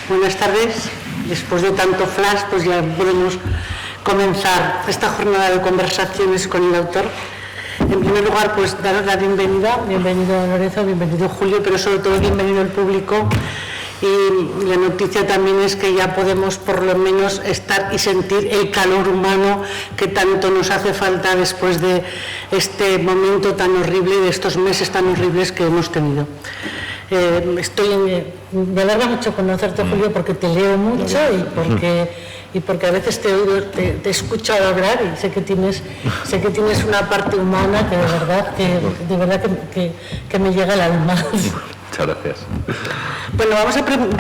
Buenas tardes. Después de tanto flash, pues ya podemos comenzar esta jornada de conversaciones con el autor. En primer lugar, pues daros la bienvenida. Bienvenido Lorenzo, bienvenido Julio, pero sobre todo bienvenido el público. Y la noticia también es que ya podemos por lo menos estar y sentir el calor humano que tanto nos hace falta después de este momento tan horrible y de estos meses tan horribles que hemos tenido. Me alegra mucho conocerte, Julio, porque te leo mucho y porque a veces te he escuchado hablar y sé que tienes una parte humana que de verdad que me llega al alma. Muchas gracias. Bueno,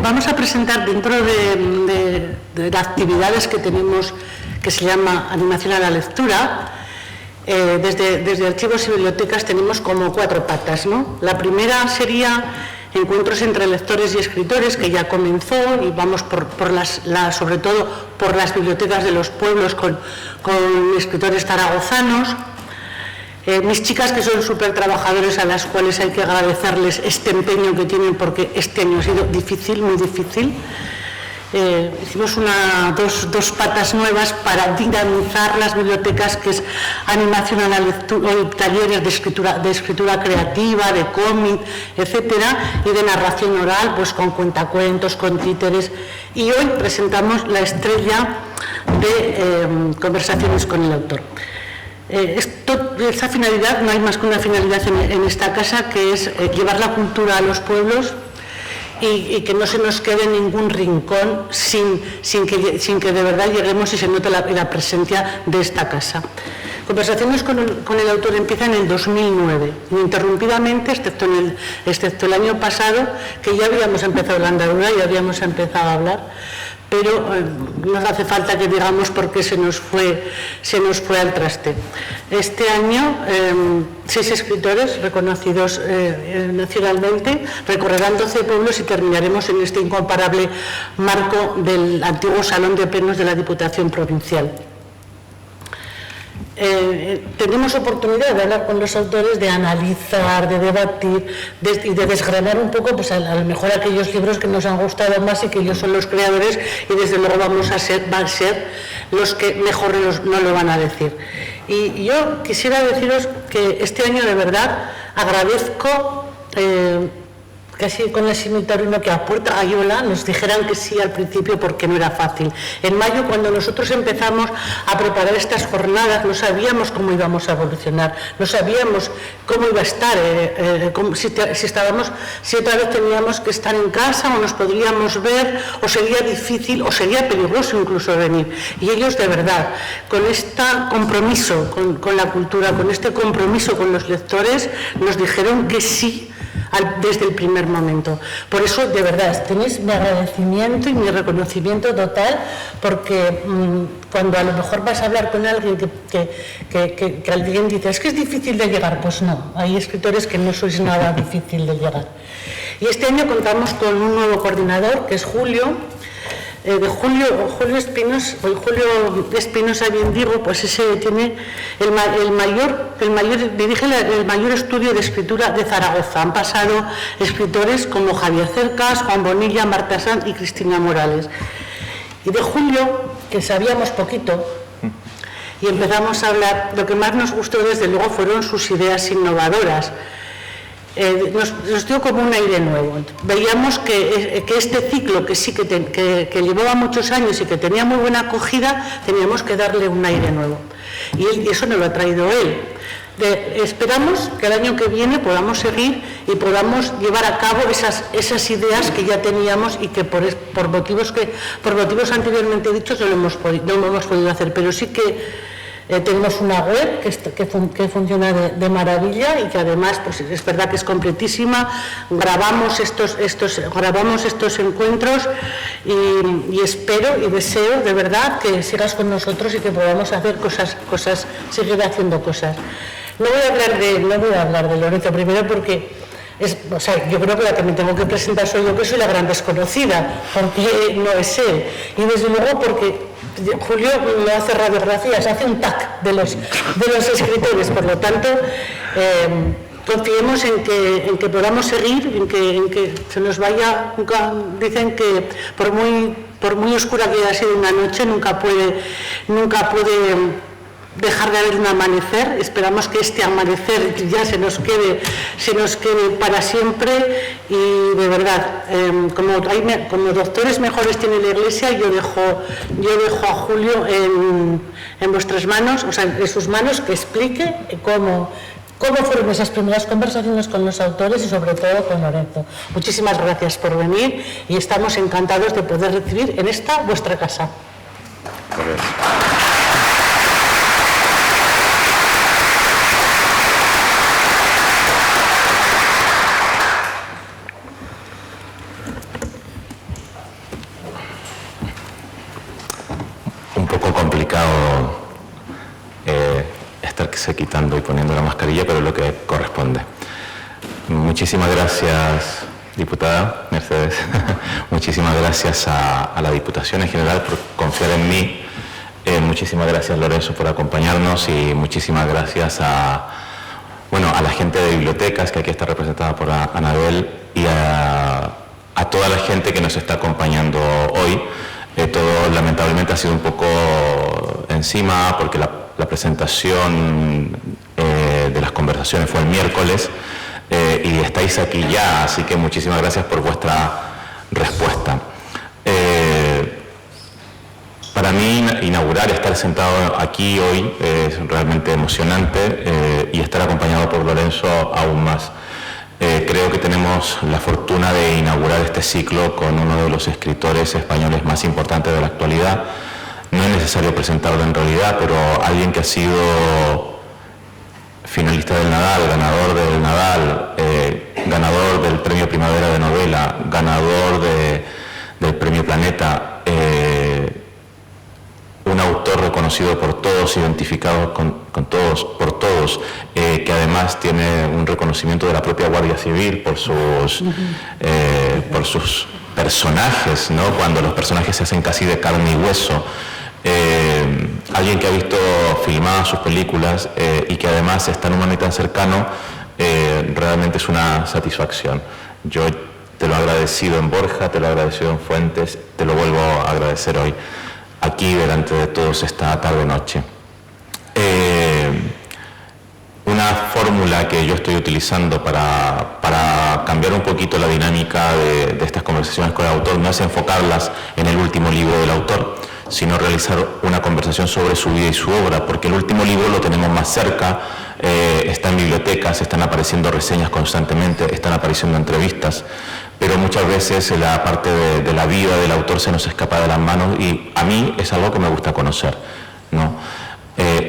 vamos a presentar dentro de las actividades que tenemos, que se llama Animación a la Lectura. Desde archivos y bibliotecas tenemos como 4 patas, ¿no? La primera sería encuentros entre lectores y escritores, que ya comenzó, y vamos sobre todo por las bibliotecas de los pueblos con escritores zaragozanos. Mis chicas, que son súper trabajadores, a las cuales hay que agradecerles este empeño que tienen, porque este año ha sido difícil, muy difícil. Hicimos dos patas nuevas para dinamizar las bibliotecas, que es animación a la lectura, talleres de escritura creativa, de cómic, etcétera, y de narración oral, pues con cuentacuentos, con títeres. Y hoy presentamos la estrella de conversaciones con el autor. Esta finalidad, no hay más que una finalidad en esta casa, que es llevar la cultura a los pueblos y que no se nos quede en ningún rincón sin que de verdad lleguemos y se note la presencia de esta casa. Conversaciones con el autor empieza en el 2009, ininterrumpidamente, excepto el año pasado, que ya habíamos empezado la andadura y habíamos empezado a hablar, pero no hace falta que digamos por qué se nos fue al traste. Este año 6 escritores reconocidos nacionalmente recorrerán 12 pueblos y terminaremos en este incomparable marco del antiguo Salón de Plenos de la Diputación Provincial. Tenemos oportunidad de hablar con los autores, de analizar, de debatir y de desgranar un poco, pues a lo mejor aquellos libros que nos han gustado más y que ellos son los creadores, y desde luego van a ser los que mejor no lo van a decir. Y yo quisiera deciros que este año de verdad agradezco, casi con el simultáneo, que a puerta gallola nos dijeran que sí al principio, porque no era fácil. En mayo, cuando nosotros empezamos a preparar estas jornadas, no sabíamos cómo íbamos a evolucionar, no sabíamos cómo iba a estar, si otra vez teníamos que estar en casa o nos podríamos ver, o sería difícil o sería peligroso incluso venir. Y ellos, de verdad, con este compromiso con la cultura, con este compromiso con los lectores, nos dijeron que sí desde el primer momento. Por eso, de verdad, tenéis mi agradecimiento y mi reconocimiento total, porque cuando a lo mejor vas a hablar con alguien que alguien dice, es que es difícil de llegar, pues no, hay escritores que no sois nada difícil de llegar. Y este año contamos con un nuevo coordinador, que es Julio Espinosa, bien digo, pues ese tiene dirige el mayor estudio de escritura de Zaragoza. Han pasado escritores como Javier Cercas, Juan Bonilla, Marta Sanz y Cristina Morales. Y de Julio, que sabíamos poquito, y empezamos a hablar, lo que más nos gustó desde luego fueron sus ideas innovadoras. Nos dio como un aire nuevo. Veíamos que este ciclo, que sí que llevaba muchos años y que tenía muy buena acogida, teníamos que darle un aire nuevo. Y eso nos lo ha traído él. Esperamos que el año que viene podamos seguir y podamos llevar a cabo esas ideas que ya teníamos y que por motivos anteriormente dichos no hemos podido hacer, pero sí que tenemos una web que funciona de maravilla y que además, pues es verdad que es completísima. Grabamos estos encuentros y espero y deseo de verdad que sigas con nosotros y que podamos hacer seguir haciendo cosas. No voy a hablar de Lorenzo primero, porque yo creo que la que me tengo que presentar soy yo, que soy la gran desconocida, porque no es él. Y desde luego porque Julio no hace radiografías, hace un TAC de los escritores, por lo tanto confiemos en que podamos seguir, en que se nos vaya. Dicen que por muy oscura que haya sido una noche, nunca puede dejar de haber un amanecer. Esperamos que este amanecer ya se nos quede para siempre, y de verdad, como doctores mejores tiene la Iglesia, yo dejo a Julio en vuestras manos, o sea, en sus manos, que explique cómo fueron esas primeras conversaciones con los autores y sobre todo con Lorenzo. Muchísimas gracias por venir y estamos encantados de poder recibir en esta vuestra casa. Gracias. Un poco complicado estarse quitando y poniendo la mascarilla, pero es lo que corresponde. Muchísimas gracias, diputada Mercedes. Muchísimas gracias a la Diputación en general por confiar en mí. Muchísimas gracias, Lorenzo, por acompañarnos, y muchísimas gracias a la gente de bibliotecas, que aquí está representada por Anabel, y a toda la gente que nos está acompañando hoy. Todo lamentablemente ha sido un poco encima, porque la presentación de las conversaciones fue el miércoles, y estáis aquí ya, así que muchísimas gracias por vuestra respuesta. Para mí, estar sentado aquí hoy es realmente emocionante, y estar acompañado por Lorenzo aún más. Creo que tenemos la fortuna de inaugurar este ciclo con uno de los escritores españoles más importantes de la actualidad. No es necesario presentarlo en realidad, pero alguien que ha sido finalista del Nadal, ganador del Nadal, ganador del Premio Primavera de Novela, ganador del Premio Planeta, un autor reconocido por todos, identificado por todos, que además tiene un reconocimiento de la propia Guardia Civil por sus personajes, ¿no? Cuando los personajes se hacen casi de carne y hueso. Alguien que ha visto filmadas sus películas y que además es tan humano y tan cercano, realmente es una satisfacción. Yo te lo he agradecido en Borja, te lo he agradecido en Fuentes, te lo vuelvo a agradecer hoy, aquí delante de todos esta tarde-noche. Una fórmula que yo estoy utilizando para cambiar un poquito la dinámica de estas conversaciones con el autor no es enfocarlas en el último libro del autor, sino realizar una conversación sobre su vida y su obra, porque el último libro lo tenemos más cerca, está en bibliotecas, están apareciendo reseñas constantemente, están apareciendo entrevistas, pero muchas veces la parte de la vida del autor se nos escapa de las manos, y a mí es algo que me gusta conocer, ¿no?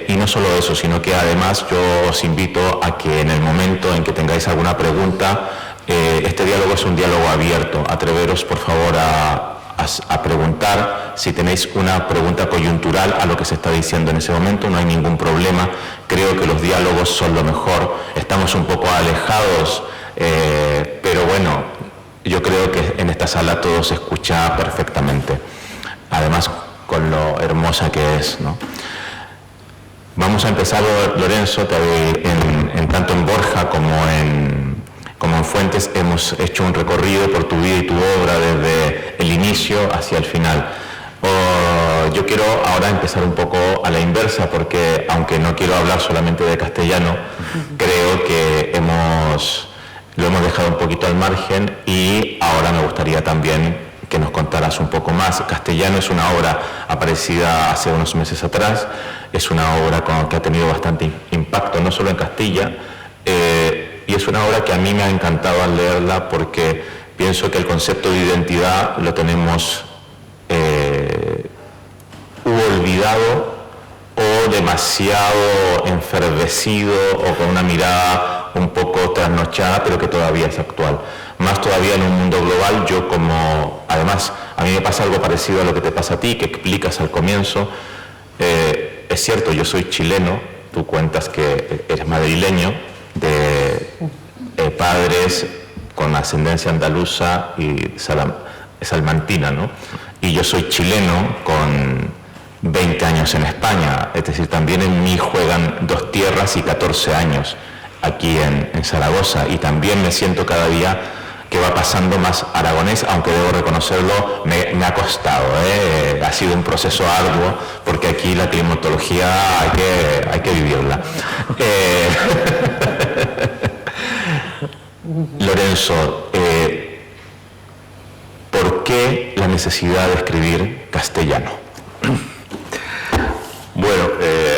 Y no solo eso, sino que además yo os invito a que en el momento en que tengáis alguna pregunta, este diálogo es un diálogo abierto. Atreveros, por favor, a preguntar. Si tenéis una pregunta coyuntural a lo que se está diciendo en ese momento, no hay ningún problema. Creo que los diálogos son lo mejor. Estamos un poco alejados, pero bueno, yo creo que en esta sala todo se escucha perfectamente. Además, con lo hermosa que es, ¿no? Vamos a empezar, Lorenzo, tanto en Borja como en Fuentes hemos hecho un recorrido por tu vida y tu obra desde el inicio hacia el final. Yo quiero ahora empezar un poco a la inversa, porque aunque no quiero hablar solamente de castellano, creo que lo hemos dejado un poquito al margen, y ahora me gustaría también que nos contaras un poco más. Castellano es una obra aparecida hace unos meses atrás, es una obra que ha tenido bastante impacto, no solo en Castilla, y es una obra que a mí me ha encantado al leerla, porque pienso que el concepto de identidad lo tenemos olvidado, o demasiado enfervecido, o con una mirada un poco trasnochada, pero que todavía es actual. Más todavía en un mundo global. Además, a mí me pasa algo parecido a lo que te pasa a ti, que explicas al comienzo. Es cierto, yo soy chileno, tú cuentas que eres madrileño, de padres con ascendencia andaluza y salmantina, ¿no? Y yo soy chileno con 20 años en España, es decir, también en mí juegan 2 tierras y 14 años. aquí en Zaragoza, y también me siento cada día que va pasando más aragonés, aunque debo reconocerlo, me ha costado, ha sido un proceso arduo, porque aquí la climatología hay que vivirla. Lorenzo, ¿por qué la necesidad de escribir castellano? Bueno,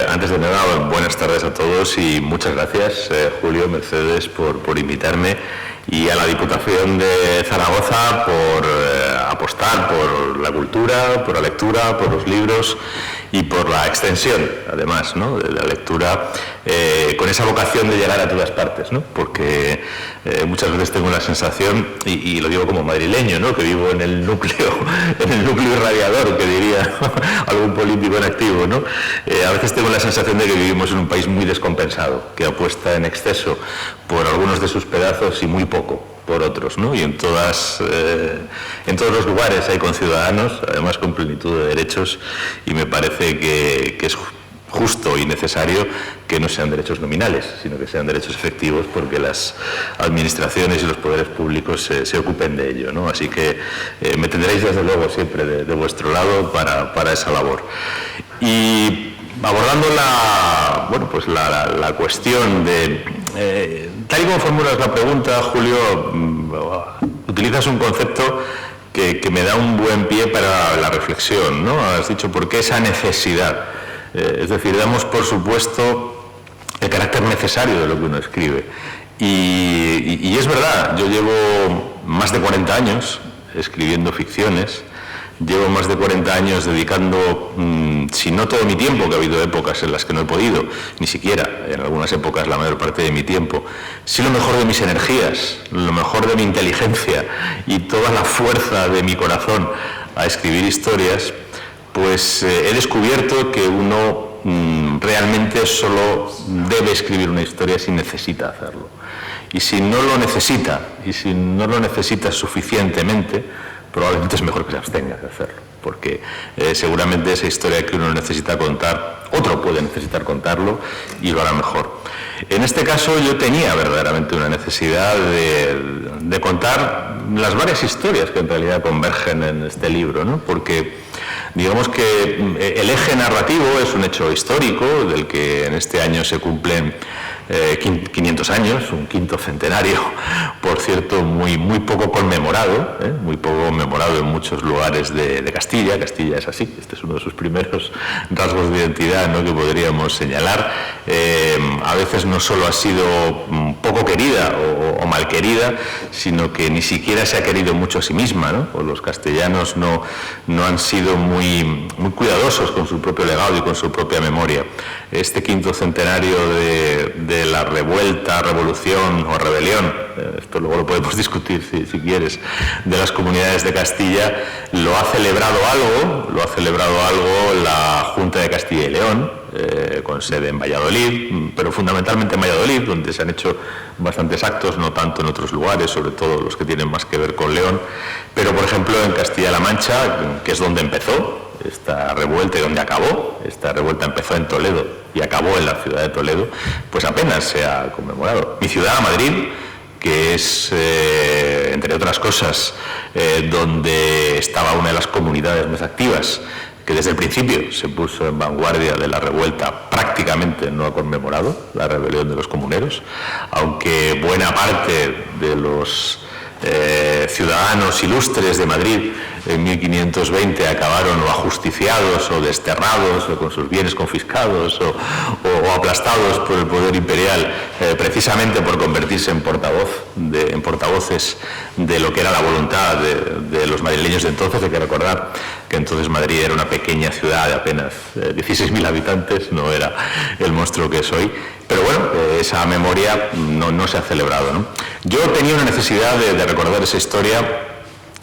antes de nada, buenas tardes a todos y muchas gracias, Julio, Mercedes, por invitarme, y a la Diputación de Zaragoza por apostar por la cultura, por la lectura, por los libros y por la extensión, además, ¿no?, de la lectura, con esa vocación de llegar a todas partes, ¿no?, porque muchas veces tengo la sensación, y lo digo como madrileño, ¿no?, que vivo en el núcleo irradiador, que diría algún político en activo, ¿no? A veces tengo la sensación de que vivimos en un país muy descompensado, que apuesta en exceso por algunos de sus pedazos y muy poco por otros, ¿no? Y en todos los lugares hay conciudadanos, además con plenitud de derechos, y me parece que es justo y necesario que no sean derechos nominales, sino que sean derechos efectivos, porque las administraciones y los poderes públicos se ocupen de ello, ¿no? Así que me tendréis desde luego siempre de vuestro lado para esa labor. Y abordando la cuestión de... tal y como formulas la pregunta, Julio, utilizas un concepto que me da un buen pie para la reflexión, ¿no? Has dicho, ¿por qué esa necesidad? Es decir, damos por supuesto el carácter necesario de lo que uno escribe. Y es verdad, yo llevo más de 40 años escribiendo ficciones. Llevo más de 40 años dedicando, si no todo mi tiempo, que ha habido épocas en las que no he podido, ni siquiera, en algunas épocas la mayor parte de mi tiempo, sí lo mejor de mis energías, lo mejor de mi inteligencia y toda la fuerza de mi corazón a escribir historias, pues he descubierto que uno realmente solo debe escribir una historia si necesita hacerlo. Y si no lo necesita, y si no lo necesita suficientemente, probablemente es mejor que se abstenga de hacerlo, porque seguramente esa historia que uno necesita contar, otro puede necesitar contarlo y lo hará mejor. En este caso yo tenía verdaderamente una necesidad de contar las varias historias que en realidad convergen en este libro, ¿no? Porque digamos que el eje narrativo es un hecho histórico del que en este año se cumplen 500 años, un quinto centenario, por cierto, muy poco conmemorado, muy poco conmemorado en muchos lugares de Castilla. Castilla es así, este es uno de sus primeros rasgos de identidad, ¿no?, que podríamos señalar. A veces no solo ha sido poco querida o mal querida, sino que ni siquiera se ha querido mucho a sí misma, ¿no? O los castellanos no han sido muy cuidadosos con su propio legado y con su propia memoria. Este quinto centenario de la revuelta, revolución o rebelión, esto luego lo podemos discutir si quieres, de las comunidades de Castilla, lo ha celebrado algo la Junta de Castilla y León, con sede en Valladolid, pero fundamentalmente en Valladolid, donde se han hecho bastantes actos, no tanto en otros lugares, sobre todo los que tienen más que ver con León, pero por ejemplo en Castilla-La Mancha, que es donde empezó esta revuelta y donde acabó. Esta revuelta empezó en Toledo y acabó en la ciudad de Toledo, pues apenas se ha conmemorado. Mi ciudad, Madrid, que es, entre otras cosas, donde estaba una de las comunidades más activas, que desde el principio se puso en vanguardia de la revuelta, prácticamente no ha conmemorado la rebelión de los comuneros, aunque buena parte de los ciudadanos ilustres de Madrid en 1520 acabaron o ajusticiados o desterrados o con sus bienes confiscados o aplastados por el poder imperial, precisamente por convertirse en portavoces de lo que era la voluntad de los madrileños de entonces. Hay que recordar que entonces Madrid era una pequeña ciudad de apenas 16.000 habitantes, no era el monstruo que es hoy. Pero bueno, esa memoria no se ha celebrado, ¿no? Yo tenía una necesidad de recordar esa historia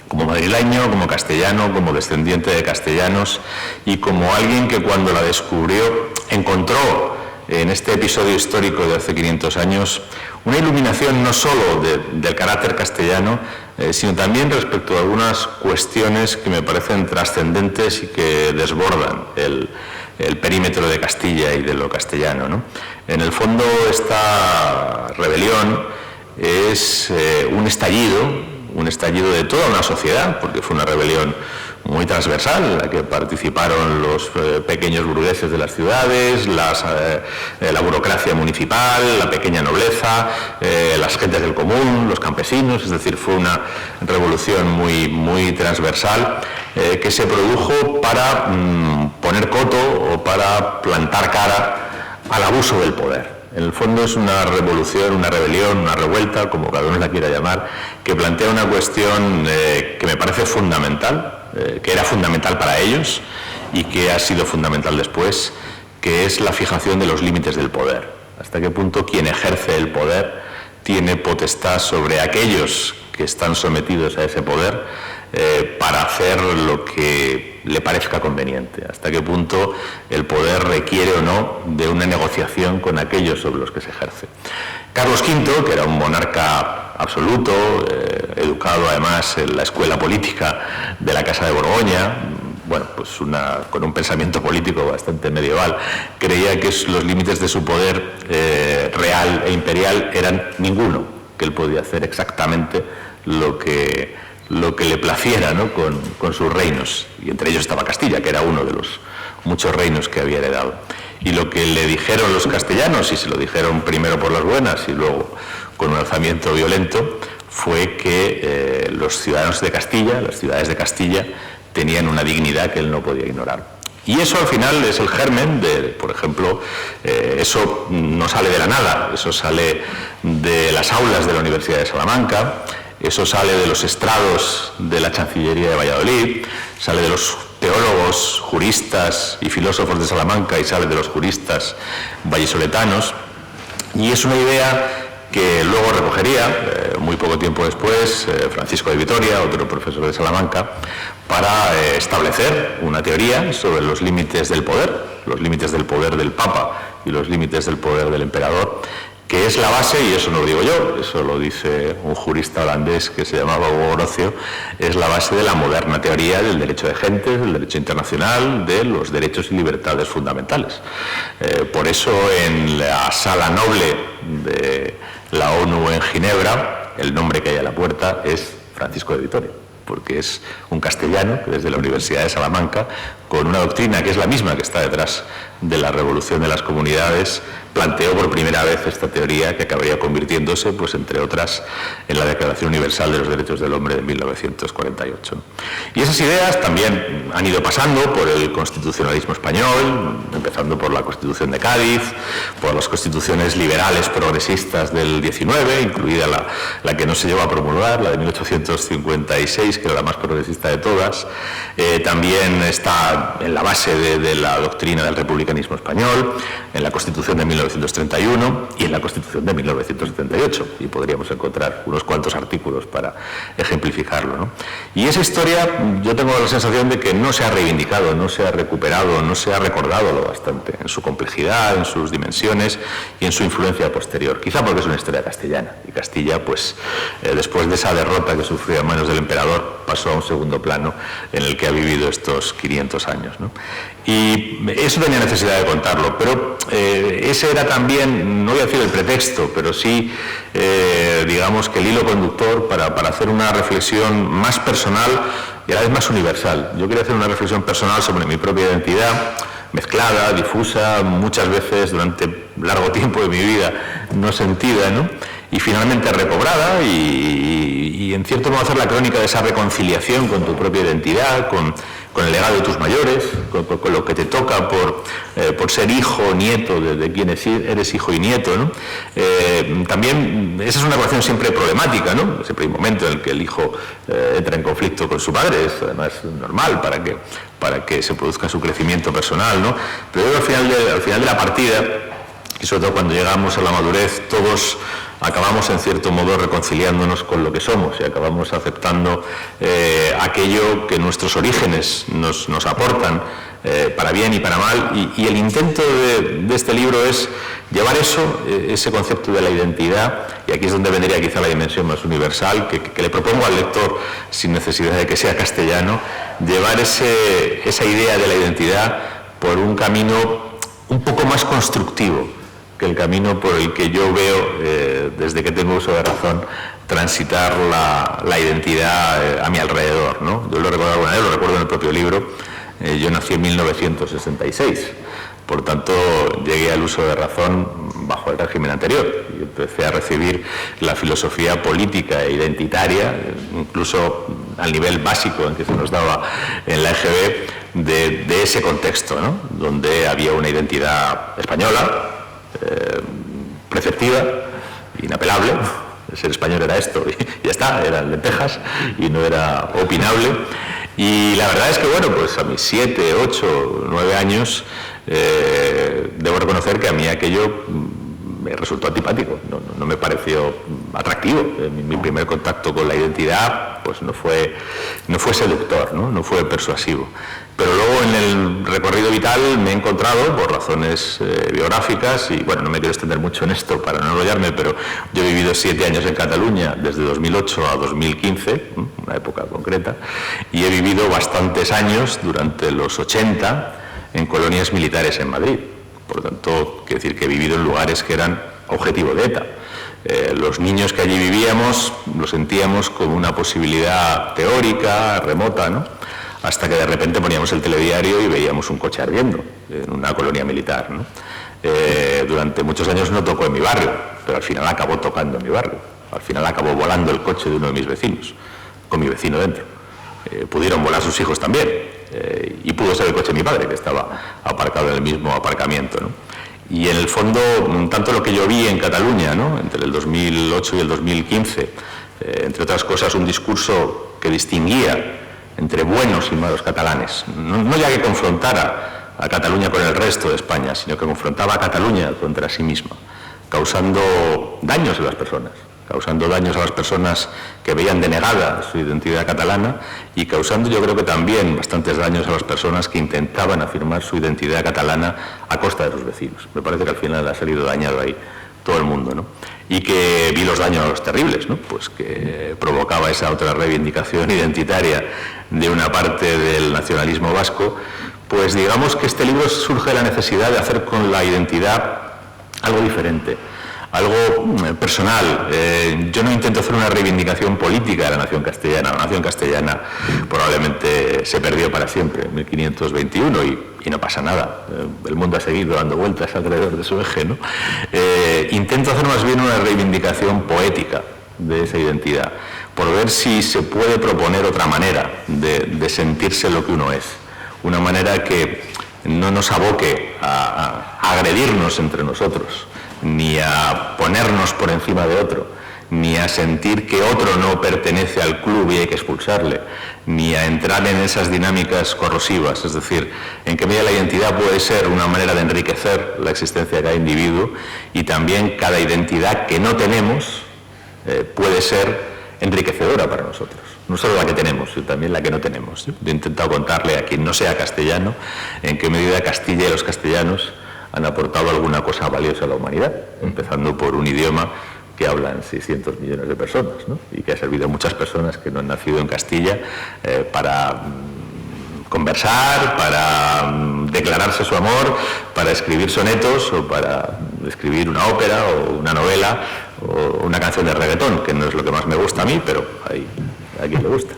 como madrileño, como castellano, como descendiente de castellanos y como alguien que cuando la descubrió encontró en este episodio histórico de hace 500 años una iluminación no solo del carácter castellano, sino también respecto a algunas cuestiones que me parecen trascendentes y que desbordan el perímetro de Castilla y de lo castellano, ¿no? En el fondo, esta rebelión es un estallido de toda una sociedad, porque fue una rebelión muy transversal, en la que participaron los pequeños burgueses de las ciudades, la burocracia municipal, la pequeña nobleza, las gentes del común, los campesinos, es decir, fue una revolución muy transversal que se produjo para poner coto o para plantar cara al abuso del poder. En el fondo es una revolución, una rebelión, una revuelta, como cada uno la quiera llamar, que plantea una cuestión que me parece fundamental, que era fundamental para ellos y que ha sido fundamental después, que es la fijación de los límites del poder. Hasta qué punto quien ejerce el poder tiene potestad sobre aquellos que están sometidos a ese poder para hacer lo que le parezca conveniente. Hasta qué punto el poder requiere o no de una negociación con aquellos sobre los que se ejerce. Carlos V, que era un monarca absoluto, educado además en la escuela política de la Casa de Borgoña, bueno, pues con un pensamiento político bastante medieval, creía que los límites de su poder real e imperial eran ninguno, que él podía hacer exactamente lo que le placiera, ¿no? con sus reinos, y entre ellos estaba Castilla, que era uno de los muchos reinos que había heredado. Y lo que le dijeron los castellanos, y se lo dijeron primero por las buenas y luego con un alzamiento violento, fue que los ciudadanos de Castilla, las ciudades de Castilla, tenían una dignidad que él no podía ignorar. Y eso al final es el germen de, por ejemplo, eso no sale de la nada, eso sale de las aulas de la Universidad de Salamanca, eso sale de los estrados de la Chancillería de Valladolid, sale de los teólogos, juristas y filósofos de Salamanca y sale de los juristas vallisoletanos, y es una idea que luego recogería, muy poco tiempo después, Francisco de Vitoria, otro profesor de Salamanca, para establecer una teoría sobre los límites del poder del Papa y los límites del poder del emperador, que es la base, y eso no lo digo yo, eso lo dice un jurista holandés que se llamaba Hugo Grocio, es la base de la moderna teoría del derecho de gentes, del derecho internacional, de los derechos y libertades fundamentales. Por eso en la sala noble de la ONU en Ginebra, el nombre que hay a la puerta es Francisco de Vitoria, porque es un castellano que desde la Universidad de Salamanca, con una doctrina que es la misma que está detrás de la revolución de las comunidades, planteó por primera vez esta teoría que acabaría convirtiéndose, pues entre otras, en la Declaración Universal de los Derechos del Hombre de 1948. Y esas ideas también han ido pasando por el constitucionalismo español, empezando por la Constitución de Cádiz, por las constituciones liberales progresistas del 19, incluida la que no se llegó a promulgar, la de 1856, que era la más progresista de todas. También está en la base de la doctrina del republicanismo español, en la Constitución de 1931 y en la Constitución de 1978, y podríamos encontrar unos cuantos artículos para ejemplificarlo, ¿no? Y esa historia, yo tengo la sensación de que no se ha reivindicado, no se ha recuperado, no se ha recordado lo bastante en su complejidad, en sus dimensiones y en su influencia posterior, quizá porque es una historia castellana, y Castilla, pues después de esa derrota que sufrió a manos del emperador, pasó a un segundo plano en el que ha vivido estos 500 años, ¿no? Y eso tenía necesidad de contarlo, pero ese era también, no voy a decir el pretexto, pero sí, digamos que el hilo conductor para hacer una reflexión más personal y a la vez más universal. Yo quería hacer una reflexión personal sobre mi propia identidad, mezclada, difusa, muchas veces durante largo tiempo de mi vida no sentida, ¿no? Y finalmente recobrada y en cierto modo hacer la crónica de esa reconciliación con tu propia identidad, con el legado de tus mayores, con lo que te toca por ser hijo o nieto de quienes eres hijo y nieto, ¿no? También esa es una relación siempre problemática, ¿no? Siempre hay un momento en el que el hijo entra en conflicto con su padre, es además normal para que se produzca su crecimiento personal, ¿no? Pero al final de la partida, y sobre todo cuando llegamos a la madurez, todos acabamos en cierto modo reconciliándonos con lo que somos y acabamos aceptando aquello que nuestros orígenes nos aportan, para bien y para mal, y el intento de este libro es llevar ese concepto de la identidad, y aquí es donde vendría quizá la dimensión más universal que le propongo al lector, sin necesidad de que sea castellano, llevar esa idea de la identidad por un camino un poco más constructivo que el camino por el que yo veo, desde que tengo uso de razón, transitar la identidad a mi alrededor, ¿no? Yo lo recuerdo alguna vez, lo recuerdo en el propio libro. Yo nací en 1966, por tanto llegué al uso de razón bajo el régimen anterior y empecé a recibir la filosofía política e identitaria, incluso al nivel básico en que se nos daba en la EGB, de ese contexto, ¿no? Donde había una identidad española, preceptiva, inapelable. Ser español era esto y ya está, eran lentejas y no era opinable. Y la verdad es que, bueno, pues a mis 7, 8, 9 años debo reconocer que a mí aquello me resultó antipático, no me pareció atractivo. Mi primer contacto con la identidad pues no fue seductor, no fue persuasivo. Pero luego en el recorrido vital me he encontrado, por razones biográficas, y bueno, no me quiero extender mucho en esto para no enrollarme, pero yo he vivido 7 años en Cataluña, desde 2008 a 2015, una época concreta, y he vivido bastantes años, durante los 80, en colonias militares en Madrid. Por lo tanto, quiero decir que he vivido en lugares que eran objetivo de ETA. Los niños que allí vivíamos lo sentíamos como una posibilidad teórica, remota, ¿no? Hasta que de repente poníamos el telediario y veíamos un coche ardiendo en una colonia militar, ¿no? Durante muchos años no tocó en mi barrio, pero al final acabó tocando en mi barrio. Al final acabó volando el coche de uno de mis vecinos, con mi vecino dentro. Pudieron volar sus hijos también, y pudo ser el coche de mi padre, que estaba aparcado en el mismo aparcamiento, ¿no? Y en el fondo, tanto lo que yo vi en Cataluña, ¿no? Entre el 2008 y el 2015, entre otras cosas, un discurso que distinguía entre buenos y malos catalanes, no ya que confrontara a Cataluña con el resto de España, sino que confrontaba a Cataluña contra sí misma, causando daños a las personas que veían denegada su identidad catalana, y causando, yo creo que también, bastantes daños a las personas que intentaban afirmar su identidad catalana a costa de sus vecinos. Me parece que al final ha salido dañado ahí todo el mundo, ¿no? Y que vi los daños terribles, ¿no? Pues que provocaba esa otra reivindicación identitaria de una parte del nacionalismo vasco. Pues digamos que este libro surge de la necesidad de hacer con la identidad algo diferente, algo personal. Yo no intento hacer una reivindicación política de la nación castellana. La nación castellana probablemente se perdió para siempre en 1521 y no pasa nada. El mundo ha seguido dando vueltas alrededor de su eje, ¿no? Intento hacer más bien una reivindicación poética de esa identidad, por ver si se puede proponer otra manera de sentirse lo que uno es. Una manera que no nos aboque a agredirnos entre nosotros, ni a ponernos por encima de otro, ni a sentir que otro no pertenece al club y hay que expulsarle, ni a entrar en esas dinámicas corrosivas. Es decir, en qué medida la identidad puede ser una manera de enriquecer la existencia de cada individuo, y también cada identidad que no tenemos puede ser enriquecedora para nosotros. No solo la que tenemos, sino también la que no tenemos. Yo he intentado contarle a quien no sea castellano en qué medida Castilla y los castellanos han aportado alguna cosa valiosa a la humanidad, empezando por un idioma que hablan 600 millones de personas, ¿no? Y que ha servido a muchas personas que no han nacido en Castilla para conversar, para declararse su amor, para escribir sonetos o para escribir una ópera o una novela o una canción de reggaetón, que no es lo que más me gusta a mí, pero a quien le gusta.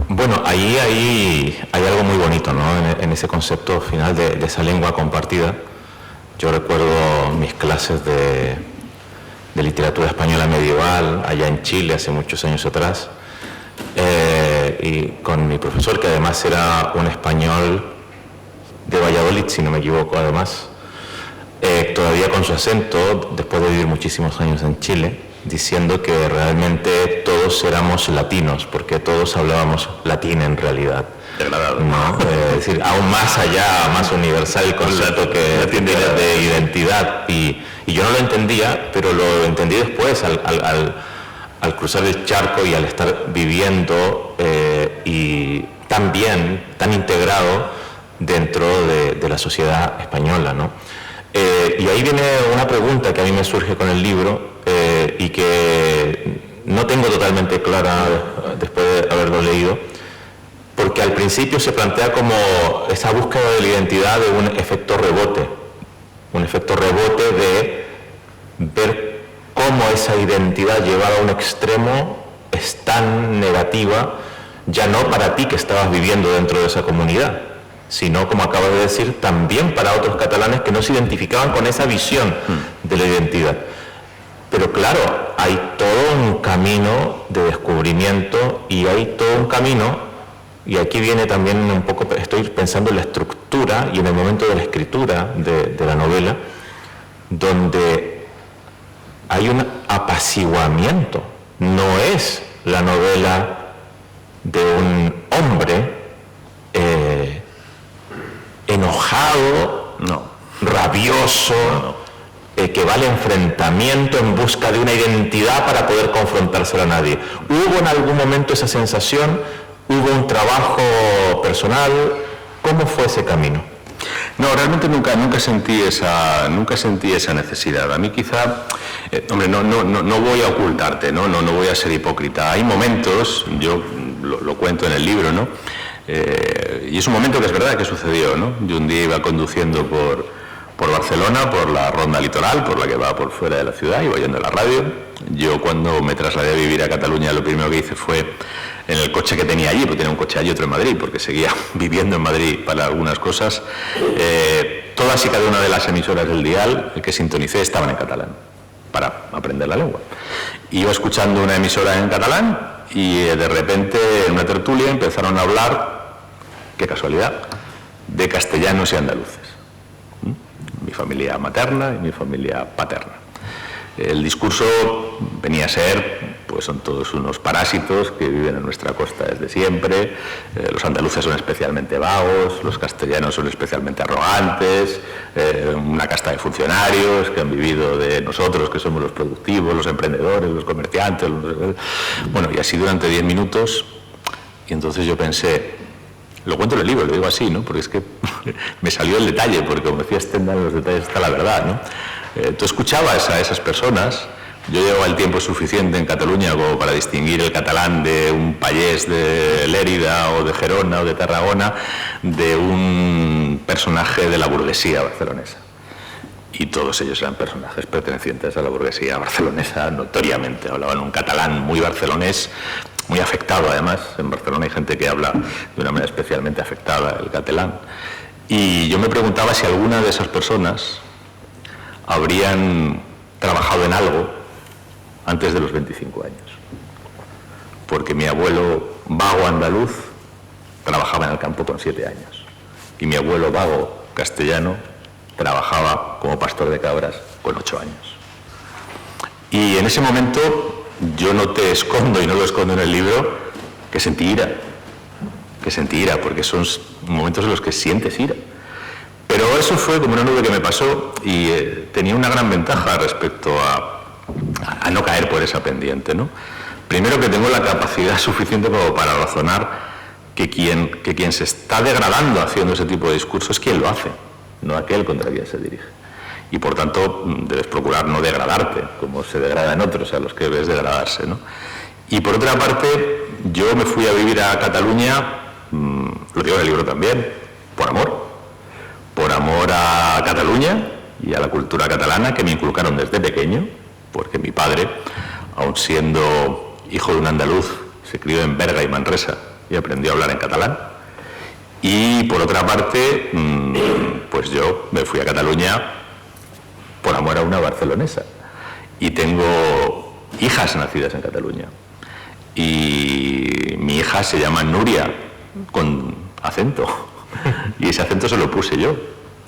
Bueno, ahí hay algo muy bonito, ¿no? En ese concepto final de esa lengua compartida. Yo recuerdo mis clases de literatura española medieval allá en Chile hace muchos años atrás, y con mi profesor, que además era un español de Valladolid, si no me equivoco, además, todavía con su acento, después de vivir muchísimos años en Chile, diciendo que realmente todos éramos latinos, porque todos hablábamos latín en realidad. ¿No? Es decir, aún más allá, más universal el concepto que tiene de identidad. Y yo no lo entendía, pero lo entendí después al cruzar el charco y al estar viviendo y tan bien, tan integrado dentro de la sociedad española, ¿no? Y ahí viene una pregunta que a mí me surge con el libro y que no tengo totalmente clara después de haberlo leído, porque al principio se plantea como esa búsqueda de la identidad de un efecto rebote de ver cómo esa identidad llevada a un extremo es tan negativa, ya no para ti que estabas viviendo dentro de esa comunidad, sino, como acabas de decir, también para otros catalanes que no se identificaban con esa visión de la identidad. Pero claro, hay todo un camino de descubrimiento y hay todo un camino, y aquí viene también un poco, estoy pensando en la estructura y en el momento de la escritura de la novela, donde hay un apaciguamiento. No es la novela de un hombre enojado, rabioso, que va al enfrentamiento en busca de una identidad para poder confrontársela a nadie. ¿Hubo en algún momento esa sensación? ¿Hubo un trabajo personal? ¿Cómo fue ese camino? No, realmente nunca sentí esa necesidad. A mí quizá, hombre, no voy a ocultarte, no voy a ser hipócrita. Hay momentos, yo lo cuento en el libro, ¿no? Y es un momento que es verdad que sucedió, ¿no? Yo un día iba conduciendo por Barcelona, por la ronda litoral, por la que va por fuera de la ciudad, iba yendo a la radio. Yo, cuando me trasladé a vivir a Cataluña, lo primero que hice fue, en el coche que tenía allí, porque tenía un coche allí y otro en Madrid, porque seguía viviendo en Madrid para algunas cosas, todas y cada una de las emisoras del dial que sintonicé estaban en catalán, para aprender la lengua. Iba escuchando una emisora en catalán y de repente, en una tertulia, empezaron a hablar, qué casualidad, de castellanos y andaluces. Mi familia materna y mi familia paterna. El discurso venía a ser, pues son todos unos parásitos que viven en nuestra costa desde siempre, los andaluces son especialmente vagos, los castellanos son especialmente arrogantes, una casta de funcionarios que han vivido de nosotros, que somos los productivos, los emprendedores, los comerciantes, bueno, y así durante 10 minutos, y entonces yo pensé, lo cuento en el libro, lo digo así, ¿no? Porque es que me salió el detalle, porque como decía Stendhal, en los detalles está la verdad, ¿no? Tú escuchabas a esas personas. Yo llevaba el tiempo suficiente en Cataluña como para distinguir el catalán de un payés de Lérida o de Gerona o de Tarragona de un personaje de la burguesía barcelonesa. Y todos ellos eran personajes pertenecientes a la burguesía barcelonesa, notoriamente. Hablaban un catalán muy barcelonés, muy afectado además. En Barcelona hay gente que habla de una manera especialmente afectada el catalán. Y yo me preguntaba si alguna de esas personas habrían trabajado en algo antes de los 25 años. Porque mi abuelo vago andaluz trabajaba en el campo con 7 años. Y mi abuelo vago castellano trabajaba como pastor de cabras con 8 años. Y en ese momento yo no te escondo, y no lo escondo en el libro, que sentí ira, porque son momentos en los que sientes ira. Pero eso fue como una nube que me pasó y tenía una gran ventaja respecto a no caer por esa pendiente, ¿no? Primero, que tengo la capacidad suficiente como para razonar que quien se está degradando haciendo ese tipo de discurso es quien lo hace, no aquel contra quien se dirige. Y por tanto debes procurar no degradarte, como se degradan otros a los que ves degradarse, ¿no? Y por otra parte, yo me fui a vivir a Cataluña, lo digo en el libro también, por amor a Cataluña y a la cultura catalana que me inculcaron desde pequeño, porque mi padre, aun siendo hijo de un andaluz, se crió en Berga y Manresa y aprendió a hablar en catalán. Y por otra parte, pues yo me fui a Cataluña por amor a una barcelonesa. Y tengo hijas nacidas en Cataluña. Y mi hija se llama Nuria, con acento. Y ese acento se lo puse yo,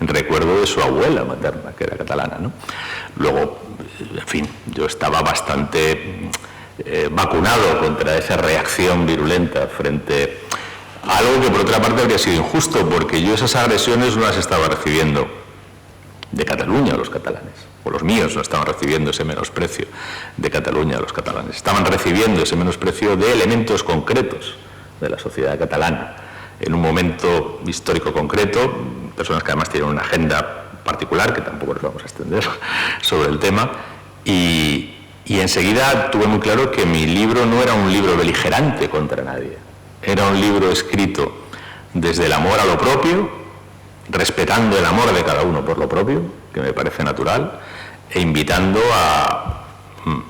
en recuerdo de su abuela materna, que era catalana, ¿no? Luego, en fin, yo estaba bastante vacunado contra esa reacción virulenta frente a algo que por otra parte habría sido injusto, porque yo esas agresiones no las estaba recibiendo de Cataluña a los catalanes, o los míos no estaban recibiendo ese menosprecio de Cataluña a los catalanes, estaban recibiendo ese menosprecio de elementos concretos de la sociedad catalana, en un momento histórico concreto, personas que además tienen una agenda particular, que tampoco nos vamos a extender sobre el tema, y Y enseguida tuve muy claro que mi libro no era un libro beligerante contra nadie, era un libro escrito desde el amor a lo propio, respetando el amor de cada uno por lo propio, que me parece natural, e invitando a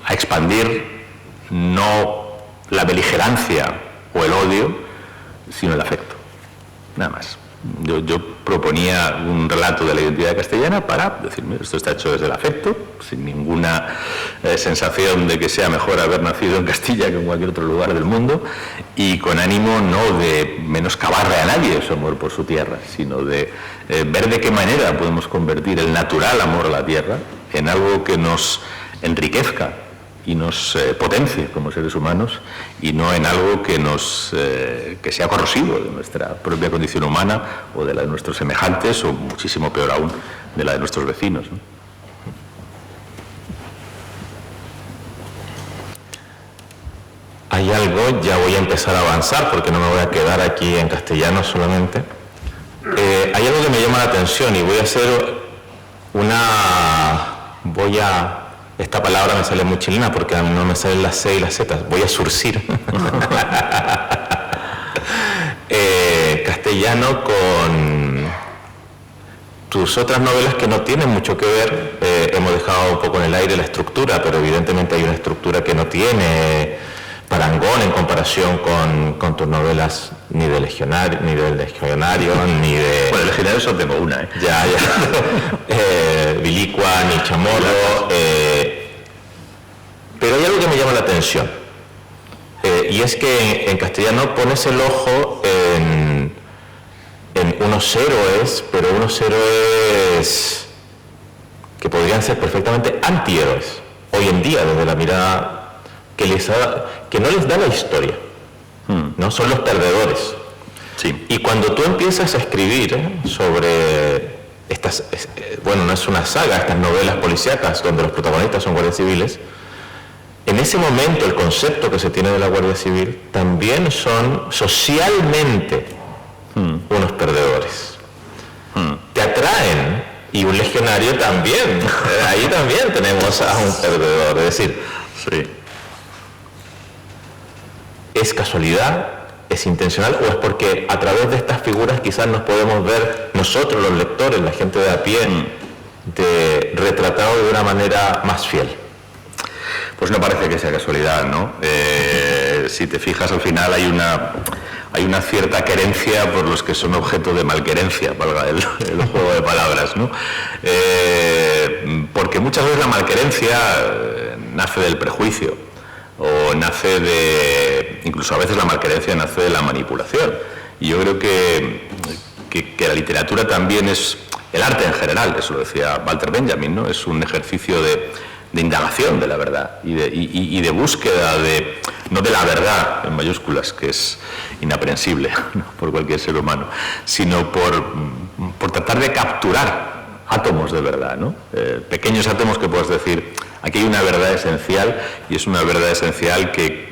expandir no la beligerancia o el odio, sino el afecto, nada más. Yo proponía un relato de la identidad castellana para decirme, esto está hecho desde el afecto, sin ninguna sensación de que sea mejor haber nacido en Castilla que en cualquier otro lugar del mundo, y con ánimo no de menoscabarle a nadie su amor por su tierra, sino de ver de qué manera podemos convertir el natural amor a la tierra en algo que nos enriquezca y nos potencie como seres humanos, y no en algo que que sea corrosivo de nuestra propia condición humana o de la de nuestros semejantes, o muchísimo peor aún, de la de nuestros vecinos, ¿no? Hay algo, ya voy a empezar a avanzar porque no me voy a quedar aquí en castellano solamente. Hay algo que me llama la atención y voy a hacer esta palabra me sale muy chilena porque a mí no me salen las C y las Z, voy a surcir castellano con tus otras novelas que no tienen mucho que ver. Hemos dejado un poco en el aire la estructura, pero evidentemente hay una estructura que no tiene parangón en comparación con tus novelas ni de Legionario, ni de Bueno, Legionario solo tengo una, ¿eh? Ya. Bilicua, ni Chamorro, pero hay algo que me llama la atención, y es que en castellano pones el ojo en unos héroes, pero unos héroes que podrían ser perfectamente antihéroes hoy en día, desde la mirada que no les da la historia, ¿no? Son los perdedores. Sí. Y cuando tú empiezas a escribir sobre estas, no es una saga, estas novelas policíacas donde los protagonistas son guardias civiles, en ese momento el concepto que se tiene de la Guardia Civil también son socialmente unos perdedores. Te atraen, y un legionario también, ahí también tenemos a un perdedor, es decir, sí. ¿Es casualidad? ¿Es intencional? ¿O es porque a través de estas figuras quizás nos podemos ver nosotros, los lectores, la gente de a pie, retratado de una manera más fiel? Pues no parece que sea casualidad, ¿no? Si te fijas, al final hay una cierta querencia por los que son objeto de malquerencia, valga el juego de palabras, ¿no? Porque muchas veces la malquerencia nace del prejuicio, o nace incluso a veces la malquerencia nace de la manipulación. Y yo creo que la literatura también es, el arte en general, eso lo decía Walter Benjamin, ¿no? Es un ejercicio de indagación de la verdad y de búsqueda no de la verdad en mayúsculas, que es inaprensible, ¿no?, por cualquier ser humano, sino por tratar de capturar átomos de verdad, ¿no? Pequeños átomos que puedas decir, aquí hay una verdad esencial, y es una verdad esencial que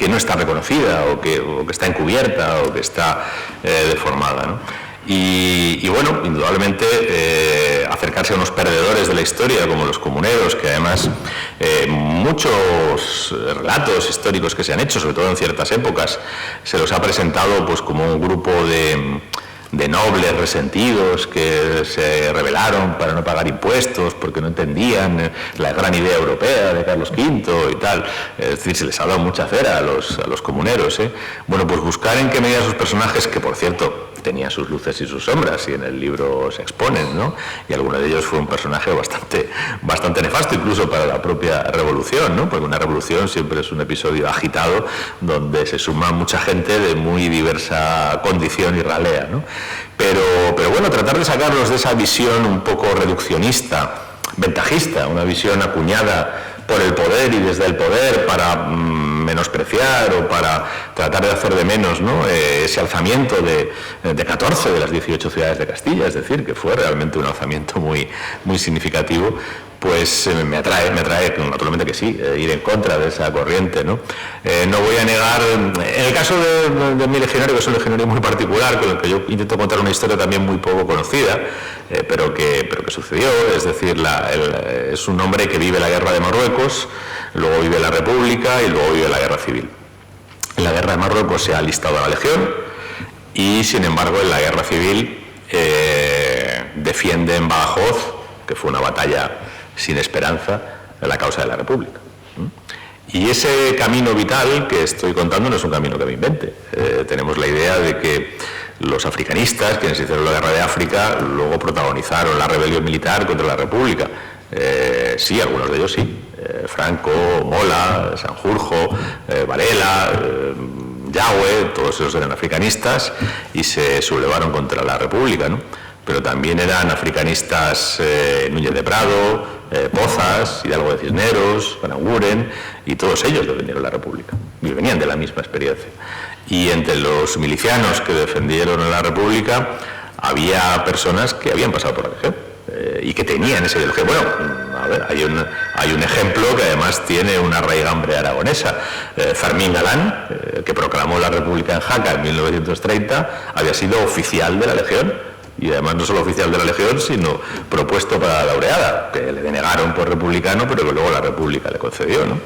no está reconocida, o que está encubierta, o que está deformada, ¿no? Y bueno, indudablemente acercarse a unos perdedores de la historia como los comuneros, que además muchos relatos históricos que se han hecho, sobre todo en ciertas épocas, se los ha presentado pues como un grupo de nobles resentidos que se rebelaron para no pagar impuestos porque no entendían la gran idea europea de Carlos V y tal. Es decir, se les ha dado mucha cera a los comuneros, ¿eh? Bueno, pues buscar en qué medida sus personajes, que por cierto tenían sus luces y sus sombras, y en el libro se exponen, ¿no? Y alguno de ellos fue un personaje bastante nefasto, incluso para la propia revolución, ¿no? Porque una revolución siempre es un episodio agitado donde se suma mucha gente de muy diversa condición y ralea, ¿no? Pero bueno, tratar de sacarlos de esa visión un poco reduccionista, ventajista, una visión acuñada por el poder y desde el poder para menospreciar o para tratar de hacer de menos, ¿no?, ese alzamiento de 14 de las 18 ciudades de Castilla, es decir, que fue realmente un alzamiento muy, muy significativo. pues me atrae, naturalmente que sí, ir en contra de esa corriente, ¿no? No voy a negar, en el caso de mi legionario, que es un legionario muy particular, con el que yo intento contar una historia también muy poco conocida, pero que sucedió, es decir, es un hombre que vive la guerra de Marruecos, luego vive la República y luego vive la guerra civil. En la guerra de Marruecos se ha alistado a la legión y, sin embargo, en la guerra civil defiende en Badajoz, que fue una batalla sin esperanza, la causa de la República. Y ese camino vital que estoy contando no es un camino que me invente. Tenemos la idea de que los africanistas, quienes hicieron la guerra de África, luego protagonizaron la rebelión militar contra la República. Sí, algunos de ellos sí. Franco, Mola, Sanjurjo, Varela, Yagüe, todos esos eran africanistas y se sublevaron contra la República, ¿no? Pero también eran africanistas Núñez de Prado, Pozas, Hidalgo de Cisneros, Aranguren, y todos ellos defendieron la República y venían de la misma experiencia. Y entre los milicianos que defendieron la República había personas que habían pasado por la legión y que tenían esa ideología. Bueno, a ver, hay un ejemplo que además tiene una raigambre aragonesa. Fermín Galán, que proclamó la República en Jaca en 1930, había sido oficial de la legión. Y además no solo oficial de la Legión, sino propuesto para la laureada, que le denegaron por republicano, pero que luego la República le concedió, ¿no?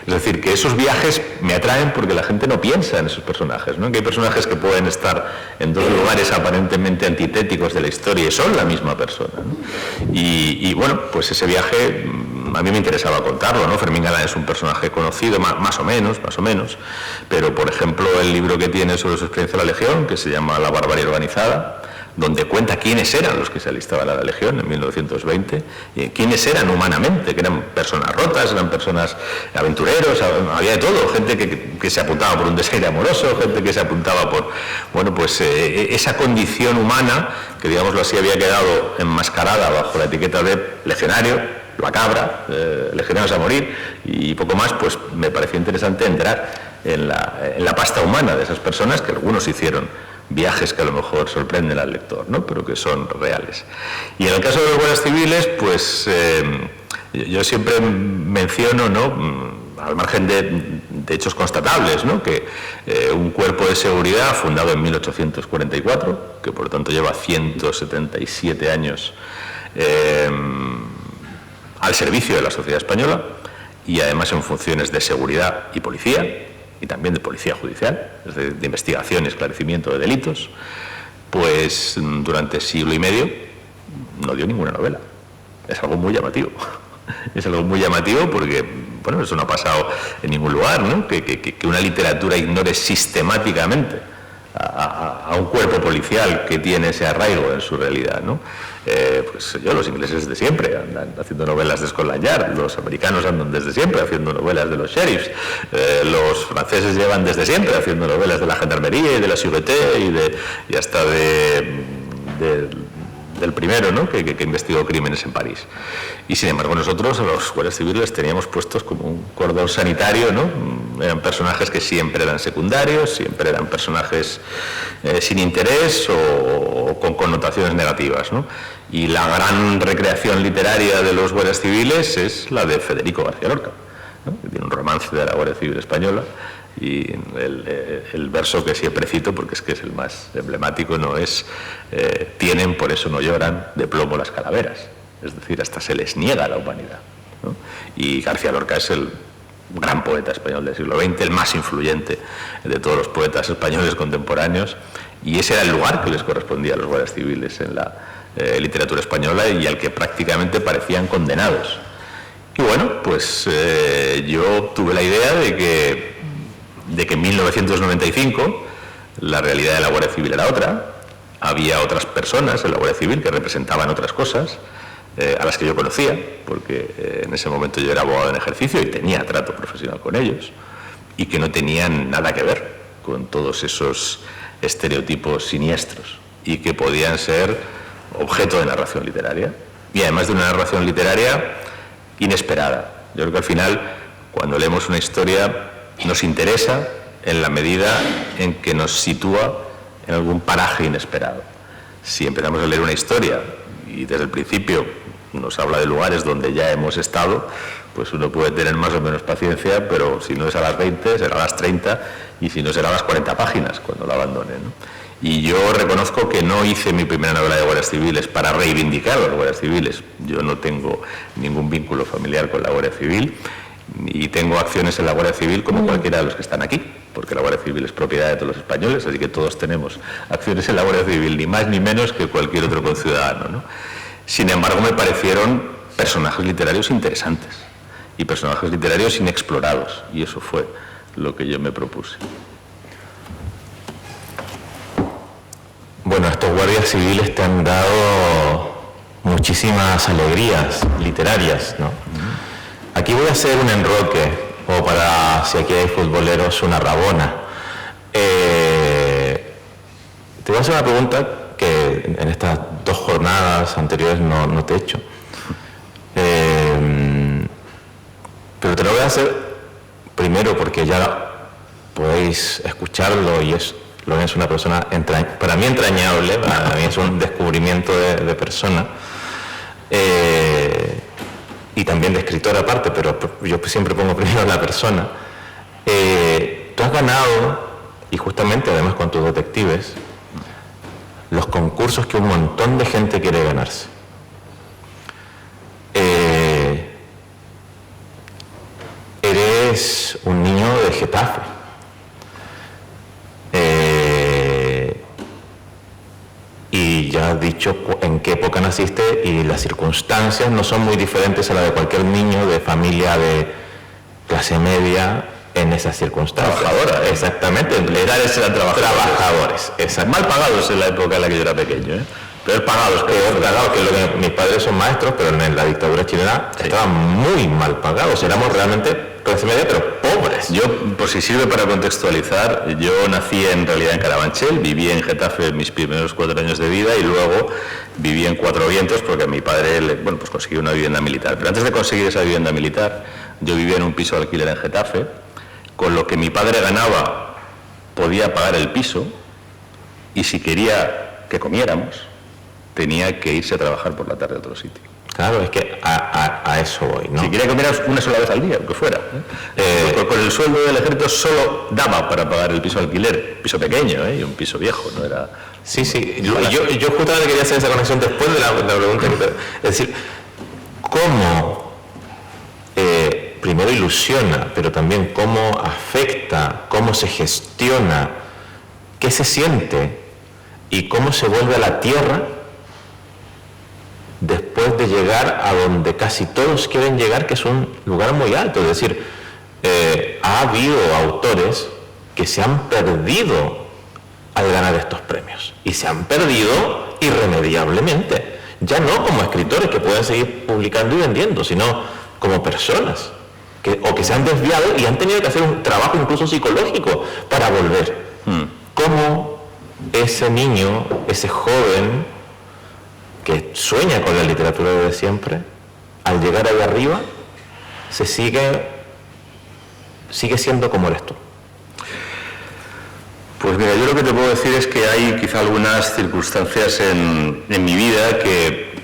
Es decir, que esos viajes me atraen porque la gente no piensa en esos personajes, ¿no? Que hay personajes que pueden estar en dos lugares aparentemente antitéticos de la historia y son la misma persona, ¿no? Y bueno, pues ese viaje a mí me interesaba contarlo, ¿no? Fermín Galán es un personaje conocido, más o menos, pero por ejemplo el libro que tiene sobre su experiencia en la Legión, que se llama La barbarie organizada, donde cuenta quiénes eran los que se alistaban a la Legión en 1920, y quiénes eran humanamente, que eran personas rotas, eran personas aventureros, había de todo, gente que se apuntaba por un desaire amoroso, gente que se apuntaba por, bueno, pues esa condición humana, que digámoslo así, había quedado enmascarada bajo la etiqueta de legionario, la cabra, legionarios a morir, y poco más, pues me pareció interesante entrar en la pasta humana de esas personas, que algunos hicieron viajes que a lo mejor sorprenden al lector, ¿no? Pero que son reales. Y en el caso de los guardias civiles, pues yo siempre menciono, ¿no?, al margen de hechos constatables, ¿no?, que un cuerpo de seguridad fundado en 1844, que por lo tanto lleva 177 años al servicio de la sociedad española y además en funciones de seguridad y policía, y también de policía judicial, es decir, de investigación y esclarecimiento de delitos, pues durante siglo y medio no dio ninguna novela. Es algo muy llamativo. Es algo muy llamativo porque, bueno, eso no ha pasado en ningún lugar, ¿no? Que una literatura ignore sistemáticamente a un cuerpo policial que tiene ese arraigo en su realidad, ¿no? Pues los ingleses de siempre andan haciendo novelas de Scotland Yard, los americanos andan desde siempre haciendo novelas de los sheriffs, los franceses llevan desde siempre haciendo novelas de la gendarmería y de la sûreté y hasta del primero, ¿no?, que investigó crímenes en París. Y sin embargo nosotros a los guardias civiles teníamos puestos como un cordón sanitario, ¿no? Eran personajes que siempre eran secundarios, siempre eran personajes sin interés o con connotaciones negativas, ¿no? Y la gran recreación literaria de los guardias civiles es la de Federico García Lorca, ¿no?, que tiene un romance de la Guardia Civil Española. Y el verso que siempre cito, porque es que es el más emblemático, no es tienen, por eso no lloran, de plomo las calaveras. Es decir, hasta se les niega la humanidad, ¿no? Y García Lorca es el gran poeta español del siglo XX, el más influyente de todos los poetas españoles contemporáneos, y ese era el lugar que les correspondía a los guardias civiles en la literatura española y al que prácticamente parecían condenados. Y bueno, pues yo tuve la idea de que en 1995 la realidad de la Guardia Civil era otra, había otras personas en la Guardia Civil que representaban otras cosas, a las que yo conocía, porque en ese momento yo era abogado en ejercicio y tenía trato profesional con ellos, y que no tenían nada que ver con todos esos estereotipos siniestros y que podían ser objeto de narración literaria, y además de una narración literaria inesperada. Yo creo que al final, cuando leemos una historia, nos interesa en la medida en que nos sitúa en algún paraje inesperado. Si empezamos a leer una historia y desde el principio nos habla de lugares donde ya hemos estado, pues uno puede tener más o menos paciencia, pero si no es a las 20, será a las 30, y si no será a las 40 páginas cuando la abandone, ¿no? Y yo reconozco que no hice mi primera novela de guardias civiles para reivindicar a los guardias civiles. Yo no tengo ningún vínculo familiar con la Guardia Civil y tengo acciones en la Guardia Civil como cualquiera de los que están aquí, porque la Guardia Civil es propiedad de todos los españoles, así que todos tenemos acciones en la Guardia Civil, ni más ni menos que cualquier otro conciudadano, ¿no? Sin embargo, me parecieron personajes literarios interesantes y personajes literarios inexplorados, y eso fue lo que yo me propuse. Bueno, estos guardias civiles te han dado muchísimas alegrías literarias, ¿no? Aquí voy a hacer un enroque, o para, si aquí hay futboleros, una rabona. Te voy a hacer una pregunta que en estas 2 jornadas anteriores no te he hecho. Pero te lo voy a hacer primero porque ya podéis escucharlo y Loren es una persona para mí entrañable, para mí es un descubrimiento de persona. Y también de escritor aparte, pero yo siempre pongo primero la persona. Tú has ganado, y justamente además con tus detectives, los concursos que un montón de gente quiere ganarse. Eres un niño de Getafe. Y ya has dicho en qué época naciste y las circunstancias no son muy diferentes a las de cualquier niño de familia de clase media en esas circunstancias. Trabajadora, exactamente. Militares eran trabajadores. Mal pagados en la época en la que yo era pequeño, ¿eh? Peor pagados que lo que mis padres son maestros, pero en la dictadura chilena estaban muy mal pagados. Éramos realmente clase media, pero pobres. Yo, por si sirve para contextualizar, yo nací en realidad en Carabanchel, viví en Getafe mis primeros 4 años de vida y luego viví en Cuatro Vientos porque mi padre, pues consiguió una vivienda militar. Pero antes de conseguir esa vivienda militar, yo vivía en un piso de alquiler en Getafe, con lo que mi padre ganaba podía pagar el piso y si quería que comiéramos, tenía que irse a trabajar por la tarde a otro sitio. Claro, es que a eso voy, ¿no? Si quería comer una sola vez al día, lo que fuera. Con el sueldo del ejército solo daba para pagar el piso de alquiler, piso pequeño, y un piso viejo, no era... Sí, yo justamente quería hacer esa conexión después de la pregunta que es decir, ¿cómo primero ilusiona, pero también cómo afecta, cómo se gestiona, qué se siente y cómo se vuelve a la tierra después de llegar a donde casi todos quieren llegar, que es un lugar muy alto? Es decir, ha habido autores que se han perdido al ganar estos premios y se han perdido irremediablemente, ya no como escritores que pueden seguir publicando y vendiendo, sino como personas que se han desviado y han tenido que hacer un trabajo incluso psicológico para volver. ¿Cómo ese niño, ese joven que sueña con la literatura desde siempre, al llegar ahí arriba, sigue siendo como eres tú? Pues mira, yo lo que te puedo decir es que hay quizá algunas circunstancias en mi vida que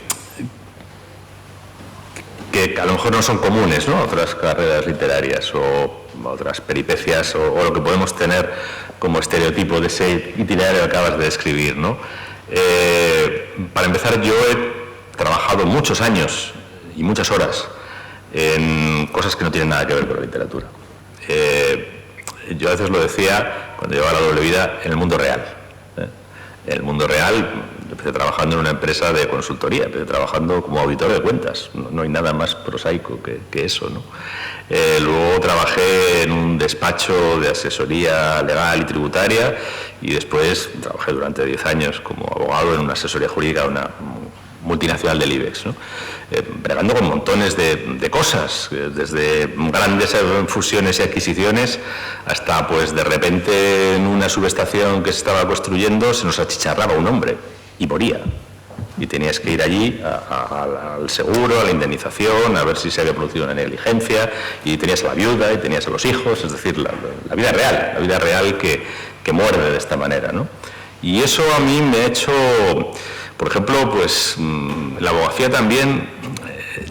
a lo mejor no son comunes, ¿no? A otras carreras literarias o otras peripecias o lo que podemos tener como estereotipo de ese itinerario que acabas de describir, ¿no? Para empezar, yo he trabajado muchos años y muchas horas en cosas que no tienen nada que ver con la literatura. Yo a veces lo decía cuando llevaba la doble vida en el mundo real. En el mundo real empecé trabajando en una empresa de consultoría, empecé trabajando como auditor de cuentas. No hay nada más prosaico que eso, ¿no? Luego trabajé en un despacho de asesoría legal y tributaria y después trabajé durante 10 años como abogado en una asesoría jurídica de una multinacional del IBEX, ¿no? Bregando con montones de cosas, desde grandes fusiones y adquisiciones hasta, pues, de repente en una subestación que se estaba construyendo se nos achicharraba un hombre y moría. Y tenías que ir allí al seguro, a la indemnización, a ver si se había producido una negligencia, y tenías a la viuda y tenías a los hijos, es decir, la vida real que muerde de esta manera, ¿no? Y eso a mí me ha hecho, por ejemplo, pues la abogacía también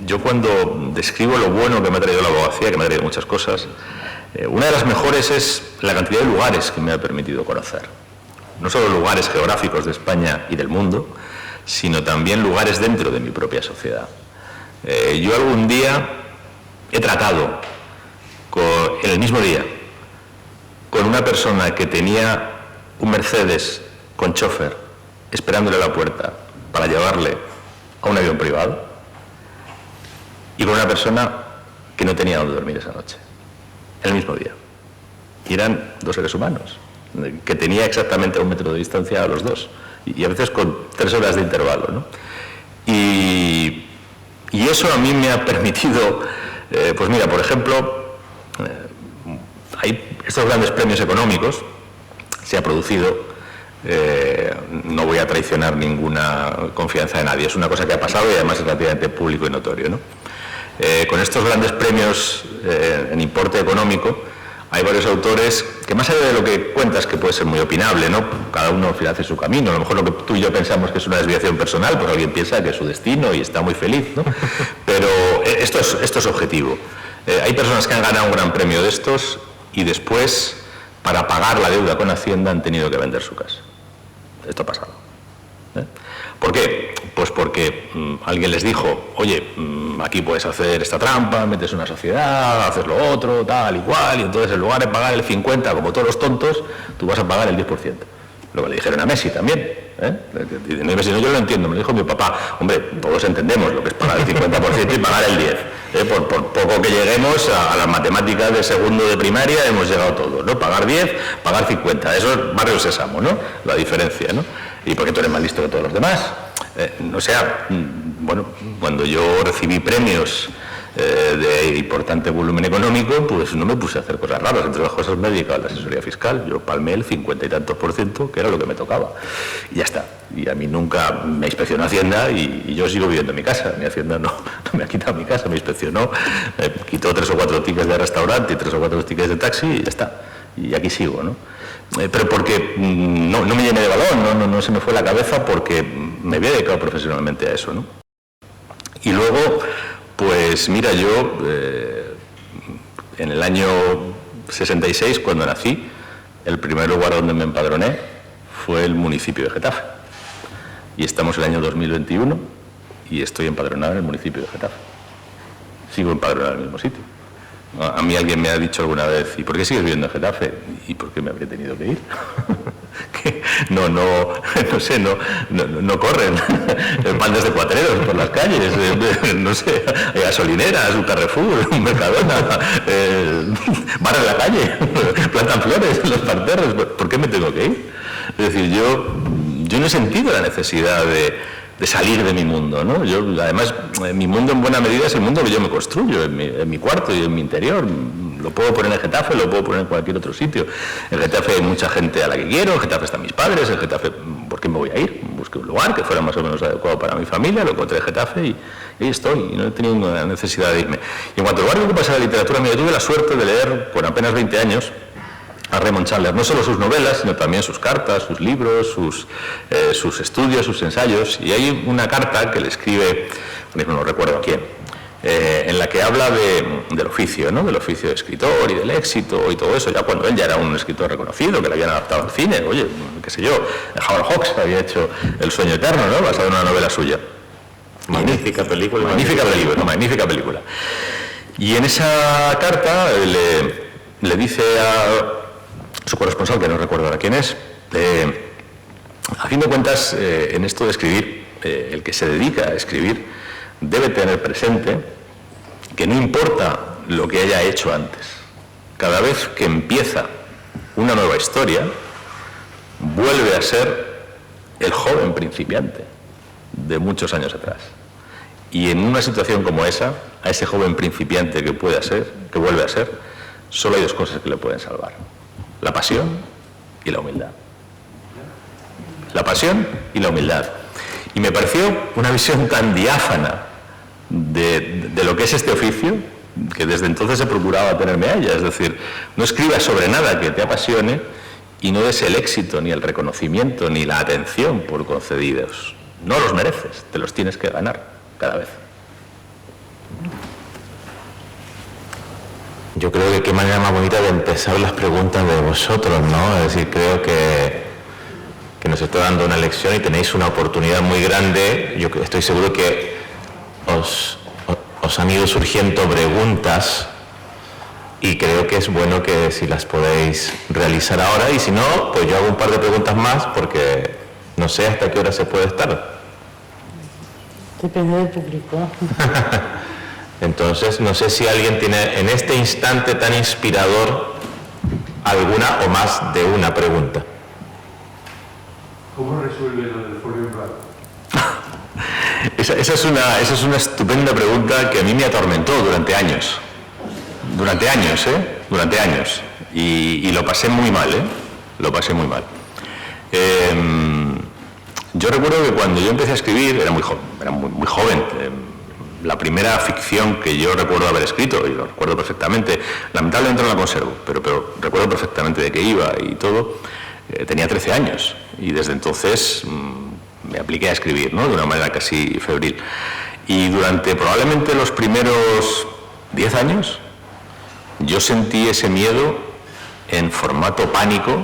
yo cuando describo lo bueno que me ha traído la abogacía, que me ha traído muchas cosas, una de las mejores es la cantidad de lugares que me ha permitido conocer. No solo lugares geográficos de España y del mundo, sino también lugares dentro de mi propia sociedad. Yo algún día he tratado, en el mismo día, con una persona que tenía un Mercedes con chofer esperándole a la puerta para llevarle a un avión privado, y con una persona que no tenía dónde dormir esa noche, el mismo día. Y eran dos seres humanos, que tenía exactamente a 1 metro de distancia a los dos, y a veces con 3 horas de intervalo, ¿no? Y eso a mí me ha permitido, pues mira, por ejemplo, hay estos grandes premios económicos, se ha producido, no voy a traicionar ninguna confianza de nadie, es una cosa que ha pasado y además es relativamente público y notorio, ¿no? Con estos grandes premios en importe económico, hay varios autores que, más allá de lo que cuentas, que puede ser muy opinable, ¿no? Cada uno al final hace su camino, a lo mejor lo que tú y yo pensamos que es una desviación personal, pues alguien piensa que es su destino y está muy feliz, ¿no? Pero esto es objetivo. Hay personas que han ganado un gran premio de estos y después, para pagar la deuda con Hacienda, han tenido que vender su casa. Esto ha pasado. ¿Por qué? Pues porque alguien les dijo, oye, aquí puedes hacer esta trampa, metes una sociedad, haces lo otro, tal y cual, y entonces en lugar de pagar el 50%, como todos los tontos, tú vas a pagar el 10%. Lo que le dijeron a Messi también. No, Messi, no, yo lo entiendo, me lo dijo mi papá. Hombre, todos entendemos lo que es pagar el 50% y pagar el 10%. Por poco que lleguemos a las matemáticas de segundo de primaria, hemos llegado todos, ¿no? Pagar 10, pagar 50. Eso es barrio sésamo, ¿no? La diferencia, ¿no? Y porque tú eres más listo que todos los demás. O sea, bueno, cuando yo recibí premios de importante volumen económico, pues no me puse a hacer cosas raras. Entre las cosas me he dedicado a la asesoría fiscal. Yo palmé el 50 y tantos %, que era lo que me tocaba. Y ya está. Y a mí nunca me inspeccionó Hacienda y yo sigo viviendo en mi casa. Mi Hacienda no me ha quitado mi casa, me inspeccionó, quitó 3 o 4 tickets de restaurante y 3 o 4 tickets de taxi y ya está. Y aquí sigo, ¿no? Pero porque no me llené de balón, no se me fue la cabeza, porque me había dedicado profesionalmente a eso, ¿no? Y luego, pues mira, yo en el año 66, cuando nací, el primer lugar donde me empadroné fue el municipio de Getafe. Y estamos en el año 2021 y estoy empadronado en el municipio de Getafe. Sigo empadronado en el mismo sitio. A mí alguien me ha dicho alguna vez, ¿y por qué sigues viviendo en Getafe? ¿Y por qué me habría tenido que ir? Que no sé, no corren bandas de cuatreros por las calles, no sé, hay gasolineras, un Carrefour, un Mercadona, bares de la calle, plantan flores en los parterres. ¿Por qué me tengo que ir? Es decir, yo no he sentido la necesidad de salir de mi mundo, ¿no? Yo, además, mi mundo en buena medida es el mundo que yo me construyo en mi cuarto y en mi interior. Lo puedo poner en Getafe, lo puedo poner en cualquier otro sitio. En Getafe hay mucha gente a la que quiero, en Getafe están mis padres, en Getafe, ¿por qué me voy a ir? Busqué un lugar que fuera más o menos adecuado para mi familia, lo encontré en Getafe y ahí estoy, y no he tenido ninguna necesidad de irme. Y en cuanto al lugar que pasa la literatura, mira, tuve la suerte de leer con apenas 20 años a Raymond Chandler, no solo sus novelas, sino también sus cartas, sus libros, sus estudios, sus ensayos. Y hay una carta que le escribe, no recuerdo a quién, en la que habla del oficio, ¿no? Del oficio de escritor y del éxito y todo eso, ya cuando él ya era un escritor reconocido, que le habían adaptado al cine. Oye, qué sé yo, Howard Hawks había hecho El sueño eterno, ¿no? Basado en una novela suya. Magnífica película. Magnífica película. Y en esa carta le dice a su corresponsal, que no recuerdo ahora quién es, a fin de cuentas, en esto de escribir, el que se dedica a escribir debe tener presente que no importa lo que haya hecho antes. Cada vez que empieza una nueva historia, vuelve a ser el joven principiante de muchos años atrás. Y en una situación como esa, a ese joven principiante que vuelve a ser, solo hay 2 cosas que le pueden salvar: la pasión y la humildad. La pasión y la humildad. Y me pareció una visión tan diáfana de lo que es este oficio, que desde entonces he procurado atenerme a ella. Es decir, no escribas sobre nada que te apasione y no des el éxito, ni el reconocimiento, ni la atención por concedidos. No los mereces, te los tienes que ganar cada vez. Yo creo que qué manera más bonita de empezar las preguntas de vosotros, ¿no? Es decir, creo que nos está dando una lección y tenéis una oportunidad muy grande. Yo estoy seguro que os han ido surgiendo preguntas y creo que es bueno que si las podéis realizar ahora, y si no, pues yo hago un par de preguntas más porque no sé hasta qué hora se puede estar. Depende del público. Entonces, no sé si alguien tiene en este instante tan inspirador alguna o más de una pregunta. ¿Cómo resuelve lo del folio en blanco? Esa es una estupenda pregunta que a mí me atormentó durante años. Durante años. Y lo pasé muy mal, Lo pasé muy mal. Yo recuerdo que cuando yo empecé a escribir, era muy joven. La primera ficción que yo recuerdo haber escrito, y lo recuerdo perfectamente, lamentablemente no la conservo, pero recuerdo perfectamente de qué iba y todo, tenía 13 años. Y desde entonces me apliqué a escribir, ¿no? De una manera casi febril. Y durante probablemente los primeros 10 años, yo sentí ese miedo en formato pánico,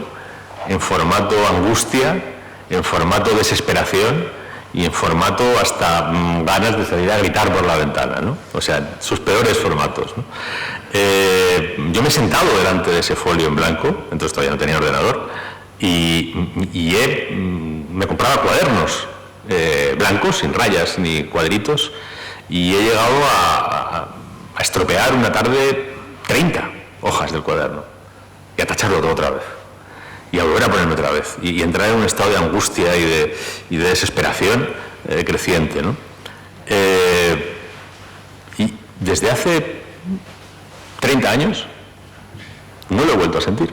en formato angustia, en formato desesperación y en formato hasta ganas de salir a gritar por la ventana, ¿no? O sea, sus peores formatos, ¿no? Yo me he sentado delante de ese folio en blanco, entonces todavía no tenía ordenador, me compraba cuadernos blancos, sin rayas ni cuadritos, y he llegado a estropear una tarde 30 hojas del cuaderno y a tacharlo todo otra vez y a volver a ponerme otra vez y entrar en un estado de angustia y de desesperación creciente, ¿no? Y desde hace 30 años no lo he vuelto a sentir,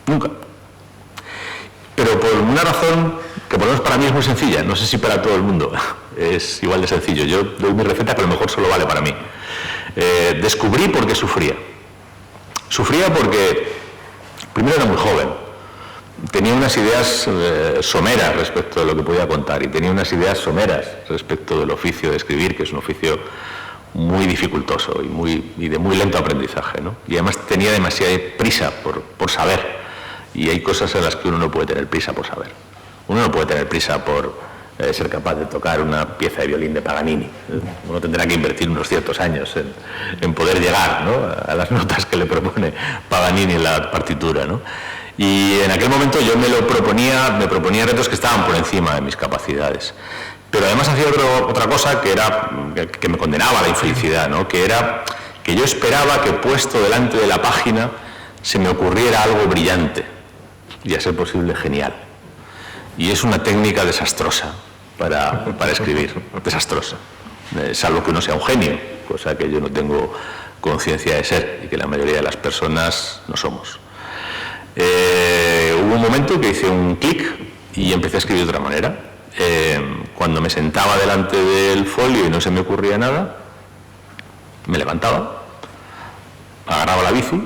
nunca. Pero por una razón que por lo menos para mí es muy sencilla, no sé si para todo el mundo es igual de sencillo. Yo doy mi receta que a lo mejor solo vale para mí. Descubrí por qué sufría. Sufría porque primero era muy joven, tenía unas ideas someras respecto de lo que podía contar y tenía unas ideas someras respecto del oficio de escribir, que es un oficio muy dificultoso y de muy lento aprendizaje, ¿no? Y además tenía demasiada prisa por saber. Y hay cosas en las que uno no puede tener prisa por saber. Uno no puede tener prisa por ser capaz de tocar una pieza de violín de Paganini. Uno tendrá que invertir unos ciertos años en poder llegar, ¿no?, a las notas que le propone Paganini en la partitura, ¿no? Y en aquel momento yo me proponía retos que estaban por encima de mis capacidades. Pero además hacía otra cosa que me condenaba a la infelicidad, ¿no?, que era que yo esperaba que puesto delante de la página se me ocurriera algo brillante y a ser posible genial. Y es una técnica desastrosa para escribir, desastrosa, salvo que uno sea un genio, cosa que yo no tengo conciencia de ser y que la mayoría de las personas no somos. Hubo un momento que hice un clic y empecé a escribir de otra manera. Cuando me sentaba delante del folio y no se me ocurría nada, me levantaba, agarraba la bici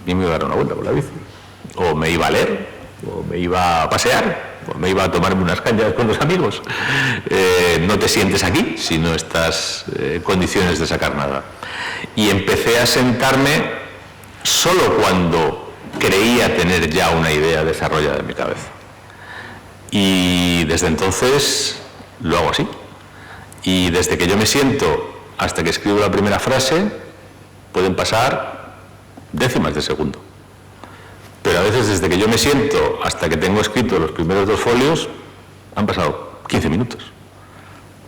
y me iba a dar una vuelta con la bici. O me iba a leer, o me iba a pasear, o me iba a tomarme unas cañas con los amigos. No te sientes aquí si no estás en condiciones de sacar nada. Y empecé a sentarme solo cuando creía tener ya una idea desarrollada en mi cabeza. Y desde entonces lo hago así. Y desde que yo me siento hasta que escribo la primera frase, pueden pasar décimas de segundo. Pero a veces desde que yo me siento hasta que tengo escrito los primeros 2 folios, han pasado 15 minutos.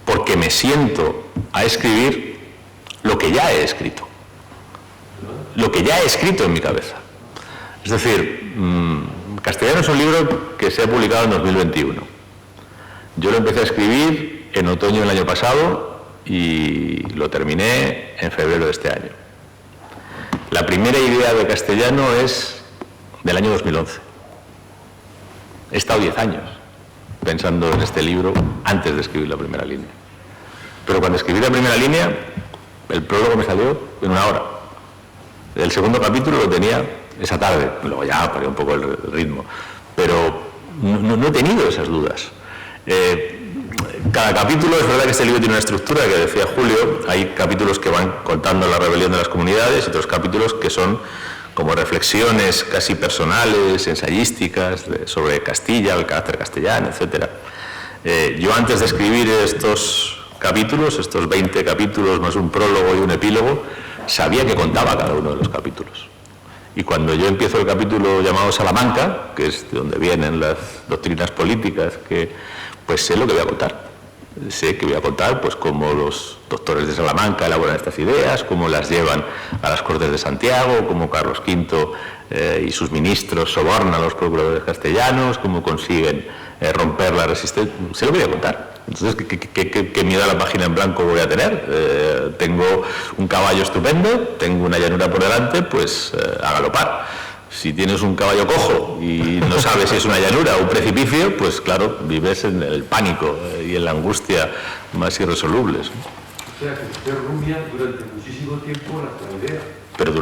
Porque me siento a escribir lo que ya he escrito. Lo que ya he escrito en mi cabeza. Es decir, Castellano es un libro que se ha publicado en 2021. Yo lo empecé a escribir en otoño del año pasado y lo terminé en febrero de este año. La primera idea de Castellano es del año 2011. He estado 10 años pensando en este libro antes de escribir la primera línea. Pero cuando escribí la primera línea, el prólogo me salió en 1 hora. El segundo capítulo lo tenía esa tarde, luego ya paré un poco el ritmo. Pero no he tenido esas dudas. Cada capítulo, es verdad que este libro tiene una estructura que decía Julio, hay capítulos que van contando la rebelión de las comunidades y otros capítulos que son como reflexiones casi personales, ensayísticas, sobre Castilla, el carácter castellano, etc. Yo antes de escribir estos capítulos, estos 20 capítulos más un prólogo y un epílogo, sabía que contaba cada uno de los capítulos. Y cuando yo empiezo el capítulo llamado Salamanca, que es de donde vienen las doctrinas políticas, pues sé lo que voy a contar. Sé que voy a contar pues cómo los doctores de Salamanca elaboran estas ideas, cómo las llevan a las Cortes de Santiago, cómo Carlos V y sus ministros sobornan a los procuradores castellanos, cómo consiguen romper la resistencia. Sé lo que voy a contar. Entonces, ¿qué miedo a la página en blanco voy a tener? Tengo un caballo estupendo, tengo una llanura por delante, pues a galopar. Si tienes un caballo cojo y no sabes si es una llanura o un precipicio, pues claro, vives en el pánico y en la angustia más irresolubles. O sea, que usted rumia durante muchísimo tiempo la idea. Pero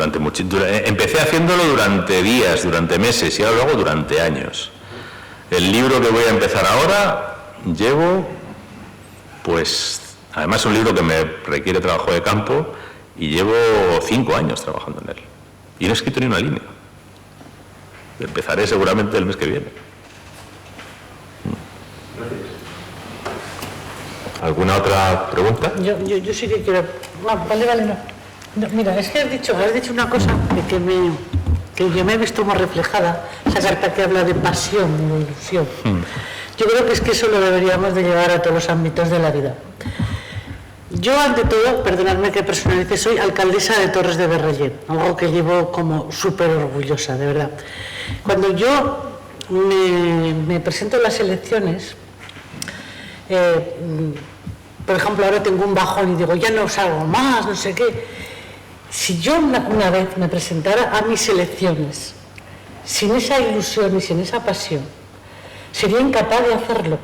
empecé haciéndolo durante días, durante meses y ahora luego durante años. El libro que voy a empezar ahora llevo, pues, además es un libro que me requiere trabajo de campo y llevo 5 años trabajando en él. Y no he escrito ni una línea. Empezaré seguramente el mes que viene. ¿Alguna otra pregunta? Yo sí que quiero... Vale, no. Mira, es que has dicho una cosa que yo me he visto más reflejada, esa carta que habla de pasión, de ilusión. Yo creo que es que eso lo deberíamos de llevar a todos los ámbitos de la vida. Yo, ante todo, perdonadme que personalice, soy alcaldesa de Torres de Berrellén, algo que llevo como súper orgullosa, de verdad. Cuando yo me presento en las elecciones, por ejemplo, ahora tengo un bajón y digo, ya no salgo más, no sé qué. Si yo una vez me presentara a mis elecciones sin esa ilusión y sin esa pasión, sería incapaz de hacerlo.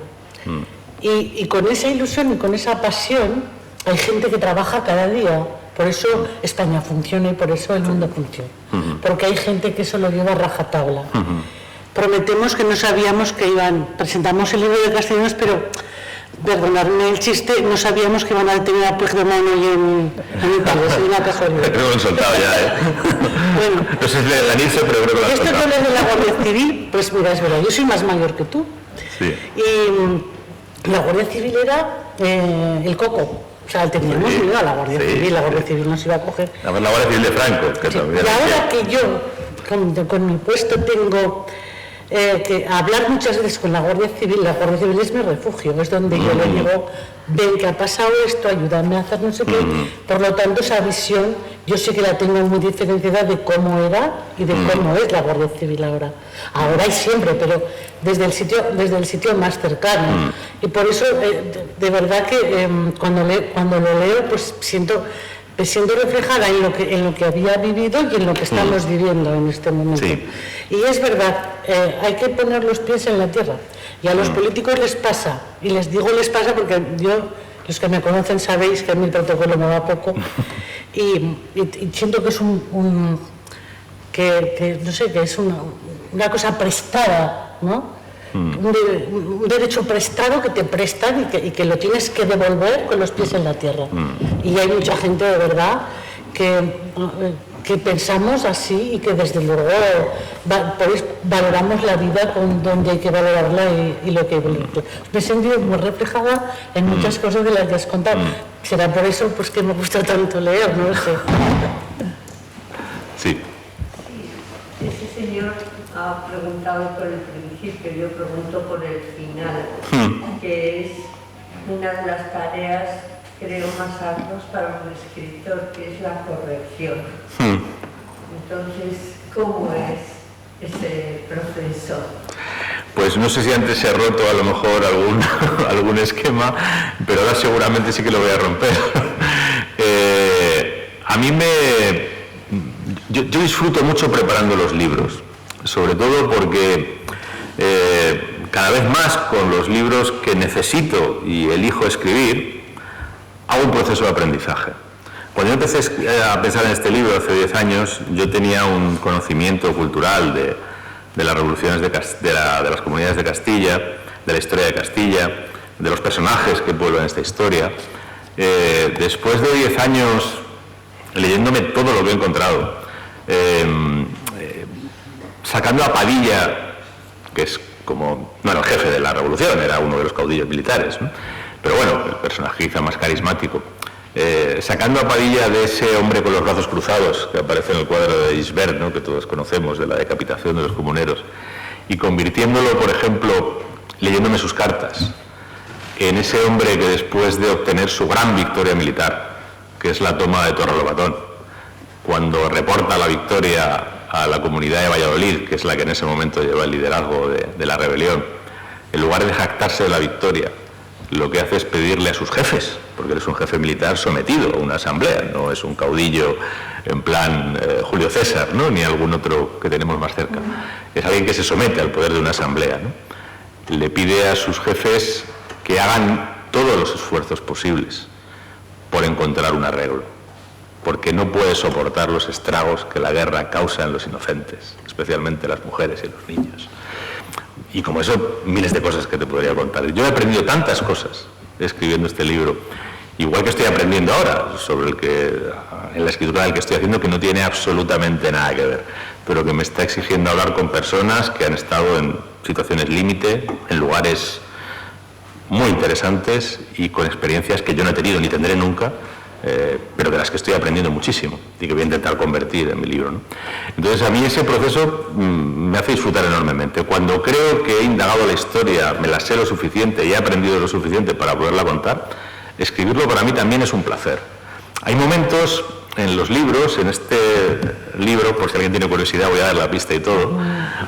Y con esa ilusión y con esa pasión, hay gente que trabaja cada día, por eso España funciona y por eso el mundo funciona. Porque hay gente que eso lo lleva a rajatabla. Prometemos que no sabíamos que presentamos el libro de castellanos, pero, perdonadme el chiste, no sabíamos que iban a detener a Puigdemont hoy en Italia, es una casualidad. Lo hemos soltado ya, Bueno, no sé si le da anillo, pero creo que lo has esto que soltado. hablas de la Guardia Civil, pues mira, es verdad, yo soy más mayor que tú. Sí. Y la Guardia Civil era el coco. O sea, teníamos miedo a la Guardia Civil, la Guardia Civil nos iba a coger. La Guardia Civil de Franco, que también. Y ahora que yo, con mi puesto, tengo que hablar muchas veces con la Guardia Civil es mi refugio, es donde yo le digo, ven que ha pasado esto, ayúdame a hacer no sé qué. Por lo tanto, esa visión yo sí que la tengo muy diferenciada de cómo era y de cómo es la Guardia Civil ahora. Ahora y siempre, pero desde el sitio más cercano. Y por eso, de verdad que cuando lo leo, pues me siento reflejada en lo que había vivido y en lo que estamos viviendo en este momento. Sí. Y es verdad, hay que poner los pies en la tierra. Y a los políticos les pasa, y les digo les pasa porque los que me conocen sabéis que a mí el protocolo me va poco, y siento que es no sé, que es una cosa prestada, ¿no? Un derecho prestado que te prestan y que lo tienes que devolver con los pies en la tierra. Y hay mucha gente de verdad que pensamos así y que desde luego valoramos la vida con donde hay que valorarla y lo que me he sentido muy reflejada en muchas cosas de las que has contado. Será por eso pues que me gusta tanto leer, no lo sé. Sí. Ese señor ha preguntado por el principio, yo pregunto por el final, que es una de las tareas, creo, más arduas para un escritor, que es la corrección. Entonces, ¿cómo es ese proceso? Pues no sé si antes se ha roto a lo mejor algún esquema, pero ahora seguramente sí que lo voy a romper. A mí yo disfruto mucho preparando los libros, sobre todo porque cada vez más con los libros que necesito y elijo escribir, hago un proceso de aprendizaje. Cuando yo empecé a pensar en este libro hace 10 años, yo tenía un conocimiento cultural de las revoluciones de las comunidades de Castilla, de la historia de Castilla, de los personajes que pueblan esta historia. Después de 10 años leyéndome todo lo que he encontrado, sacando a Padilla, que es como, no era el jefe de la revolución, era uno de los caudillos militares, ¿no? Pero bueno, el personaje quizá más carismático, sacando a Padilla de ese hombre con los brazos cruzados que aparece en el cuadro de Gisbert, ¿no?, que todos conocemos, de la decapitación de los comuneros, y convirtiéndolo, por ejemplo, leyéndome sus cartas, en ese hombre que después de obtener su gran victoria militar, que es la toma de Torrelobatón, cuando reporta la victoria a la comunidad de Valladolid, que es la que en ese momento lleva el liderazgo de la rebelión, en lugar de jactarse de la victoria, lo que hace es pedirle a sus jefes, porque él es un jefe militar sometido a una asamblea, no es un caudillo en plan Julio César, ¿no?, ni algún otro que tenemos más cerca, es alguien que se somete al poder de una asamblea, ¿no? Le pide a sus jefes que hagan todos los esfuerzos posibles por encontrar un arreglo, porque no puede soportar los estragos que la guerra causa en los inocentes, especialmente las mujeres y los niños. Y como eso, miles de cosas que te podría contar. Yo he aprendido tantas cosas escribiendo este libro, igual que estoy aprendiendo ahora, sobre en la escritura del que estoy haciendo, que no tiene absolutamente nada que ver, pero que me está exigiendo hablar con personas que han estado en situaciones límite, en lugares muy interesantes y con experiencias que yo no he tenido ni tendré nunca, pero de las que estoy aprendiendo muchísimo y que voy a intentar convertir en mi libro, ¿no? Entonces a mí ese proceso me hace disfrutar enormemente. Cuando creo que he indagado la historia, me la sé lo suficiente y he aprendido lo suficiente para poderla contar, escribirlo para mí también es un placer. Hay momentos en los libros, en este libro, por si alguien tiene curiosidad voy a dar la pista y todo,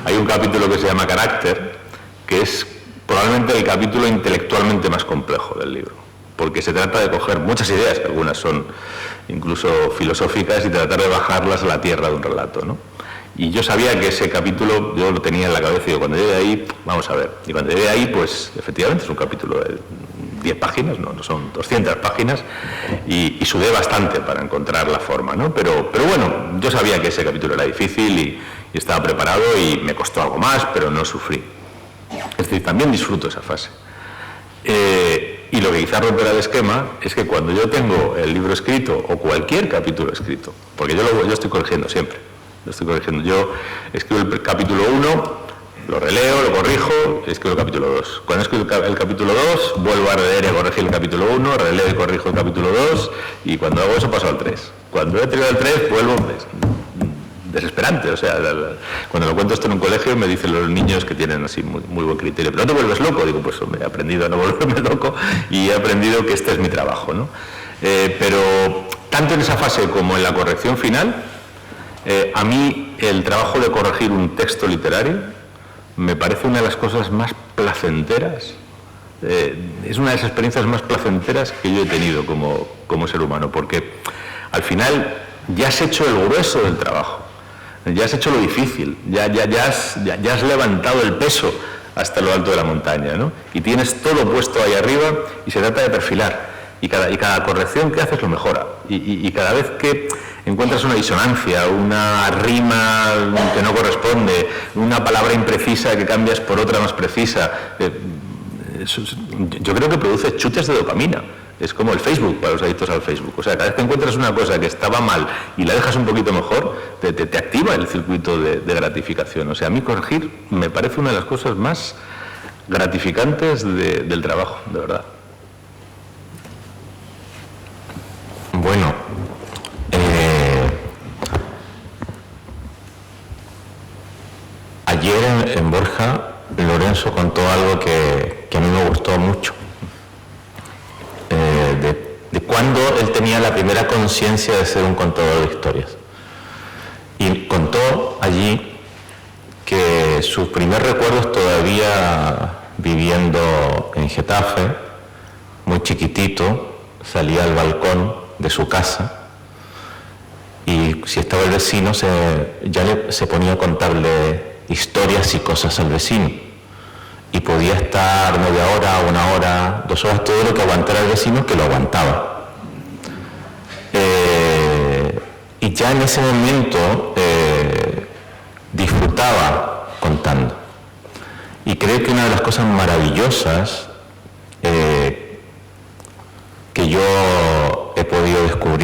hay un capítulo que se llama Carácter, que es probablemente el capítulo intelectualmente más complejo del libro, porque se trata de coger muchas ideas, que algunas son incluso filosóficas, y tratar de bajarlas a la tierra de un relato, ¿no? Y yo sabía que ese capítulo yo lo tenía en la cabeza y digo, cuando llegue ahí, vamos a ver. Y cuando llegue ahí, pues efectivamente es un capítulo de 10 páginas, no son 200 páginas, y sudé bastante para encontrar la forma, ¿no? Pero bueno, yo sabía que ese capítulo era difícil y estaba preparado y me costó algo más, pero no sufrí. Es decir, también disfruto esa fase. Y lo que quizá romperá el esquema es que cuando yo tengo el libro escrito o cualquier capítulo escrito, porque yo estoy corrigiendo siempre, yo escribo el capítulo 1, lo releo, lo corrijo, escribo el capítulo 2. Cuando escribo el capítulo 2, vuelvo a releer y corregir el capítulo 1, releo y corrijo el capítulo 2, y cuando hago eso paso al 3. Cuando he terminado el 3, vuelvo... desesperante, o sea, cuando lo cuento esto en un colegio me dicen los niños que tienen así muy buen criterio, pero no te vuelves loco, digo, pues hombre, he aprendido a no volverme loco y he aprendido que este es mi trabajo, ¿no? Pero tanto en esa fase como en la corrección final, a mí el trabajo de corregir un texto literario me parece una de las cosas más placenteras, es una de las experiencias más placenteras que yo he tenido como ser humano, porque al final ya has hecho el grueso del trabajo. Ya has hecho lo difícil, ya has levantado el peso hasta lo alto de la montaña, ¿no? Y tienes todo puesto ahí arriba y se trata de perfilar. Y cada corrección que haces lo mejora. Y cada vez que encuentras una disonancia, una rima que no corresponde, una palabra imprecisa que cambias por otra más precisa, yo creo que produce chutes de dopamina. Es como el Facebook, para los adictos al Facebook. O sea, cada vez que encuentras una cosa que estaba mal y la dejas un poquito mejor, te activa el circuito de gratificación. O sea, a mí corregir me parece una de las cosas más gratificantes del trabajo, de verdad. Bueno, ayer en Borja, Lorenzo contó algo que a mí me gustó mucho. De cuando él tenía la primera conciencia de ser un contador de historias. Y contó allí que sus primeros recuerdos, todavía viviendo en Getafe, muy chiquitito, salía al balcón de su casa y si estaba el vecino se ponía a contarle historias y cosas al vecino. Y podía estar media hora, 1 hora, 2 horas, todo lo que aguantara el vecino, que lo aguantaba. Y ya en ese momento disfrutaba contando. Y creo que una de las cosas maravillosas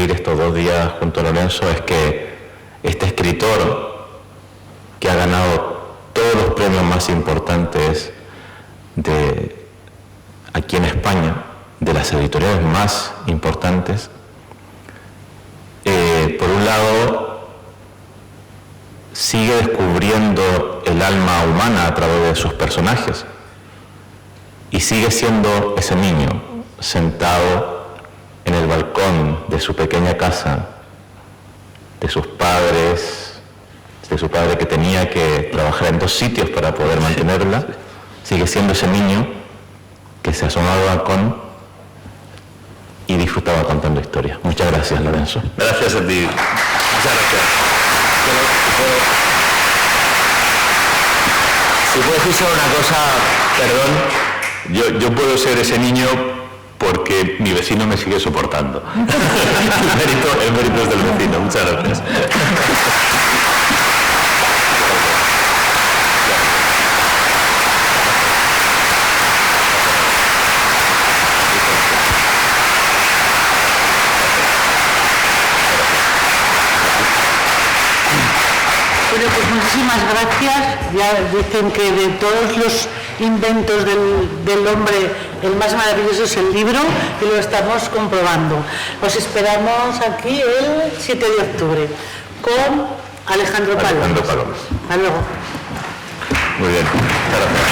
escribir estos 2 días junto a Lorenzo es que este escritor que ha ganado todos los premios más importantes aquí en España, de las editoriales más importantes, por un lado sigue descubriendo el alma humana a través de sus personajes y sigue siendo ese niño sentado en el balcón de su pequeña casa, de sus padres, de su padre que tenía que trabajar en 2 sitios para poder mantenerla. Sigue siendo ese niño que se asomaba al balcón y disfrutaba contando historias. Muchas gracias, Lorenzo. Gracias a ti. Muchas gracias. Si puedo decir solo una cosa, perdón. Yo puedo ser ese niño porque mi vecino me sigue soportando. El mérito es del vecino. Muchas gracias. Bueno, pues muchísimas gracias. Ya dicen que de todos los inventos del hombre, el más maravilloso es el libro, y lo estamos comprobando. Os esperamos aquí el 7 de octubre con Alejandro Palomas. Alejandro Palomas. Hasta luego. Muy bien. Muchas gracias.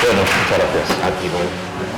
Bueno, muchas gracias. Aquí voy.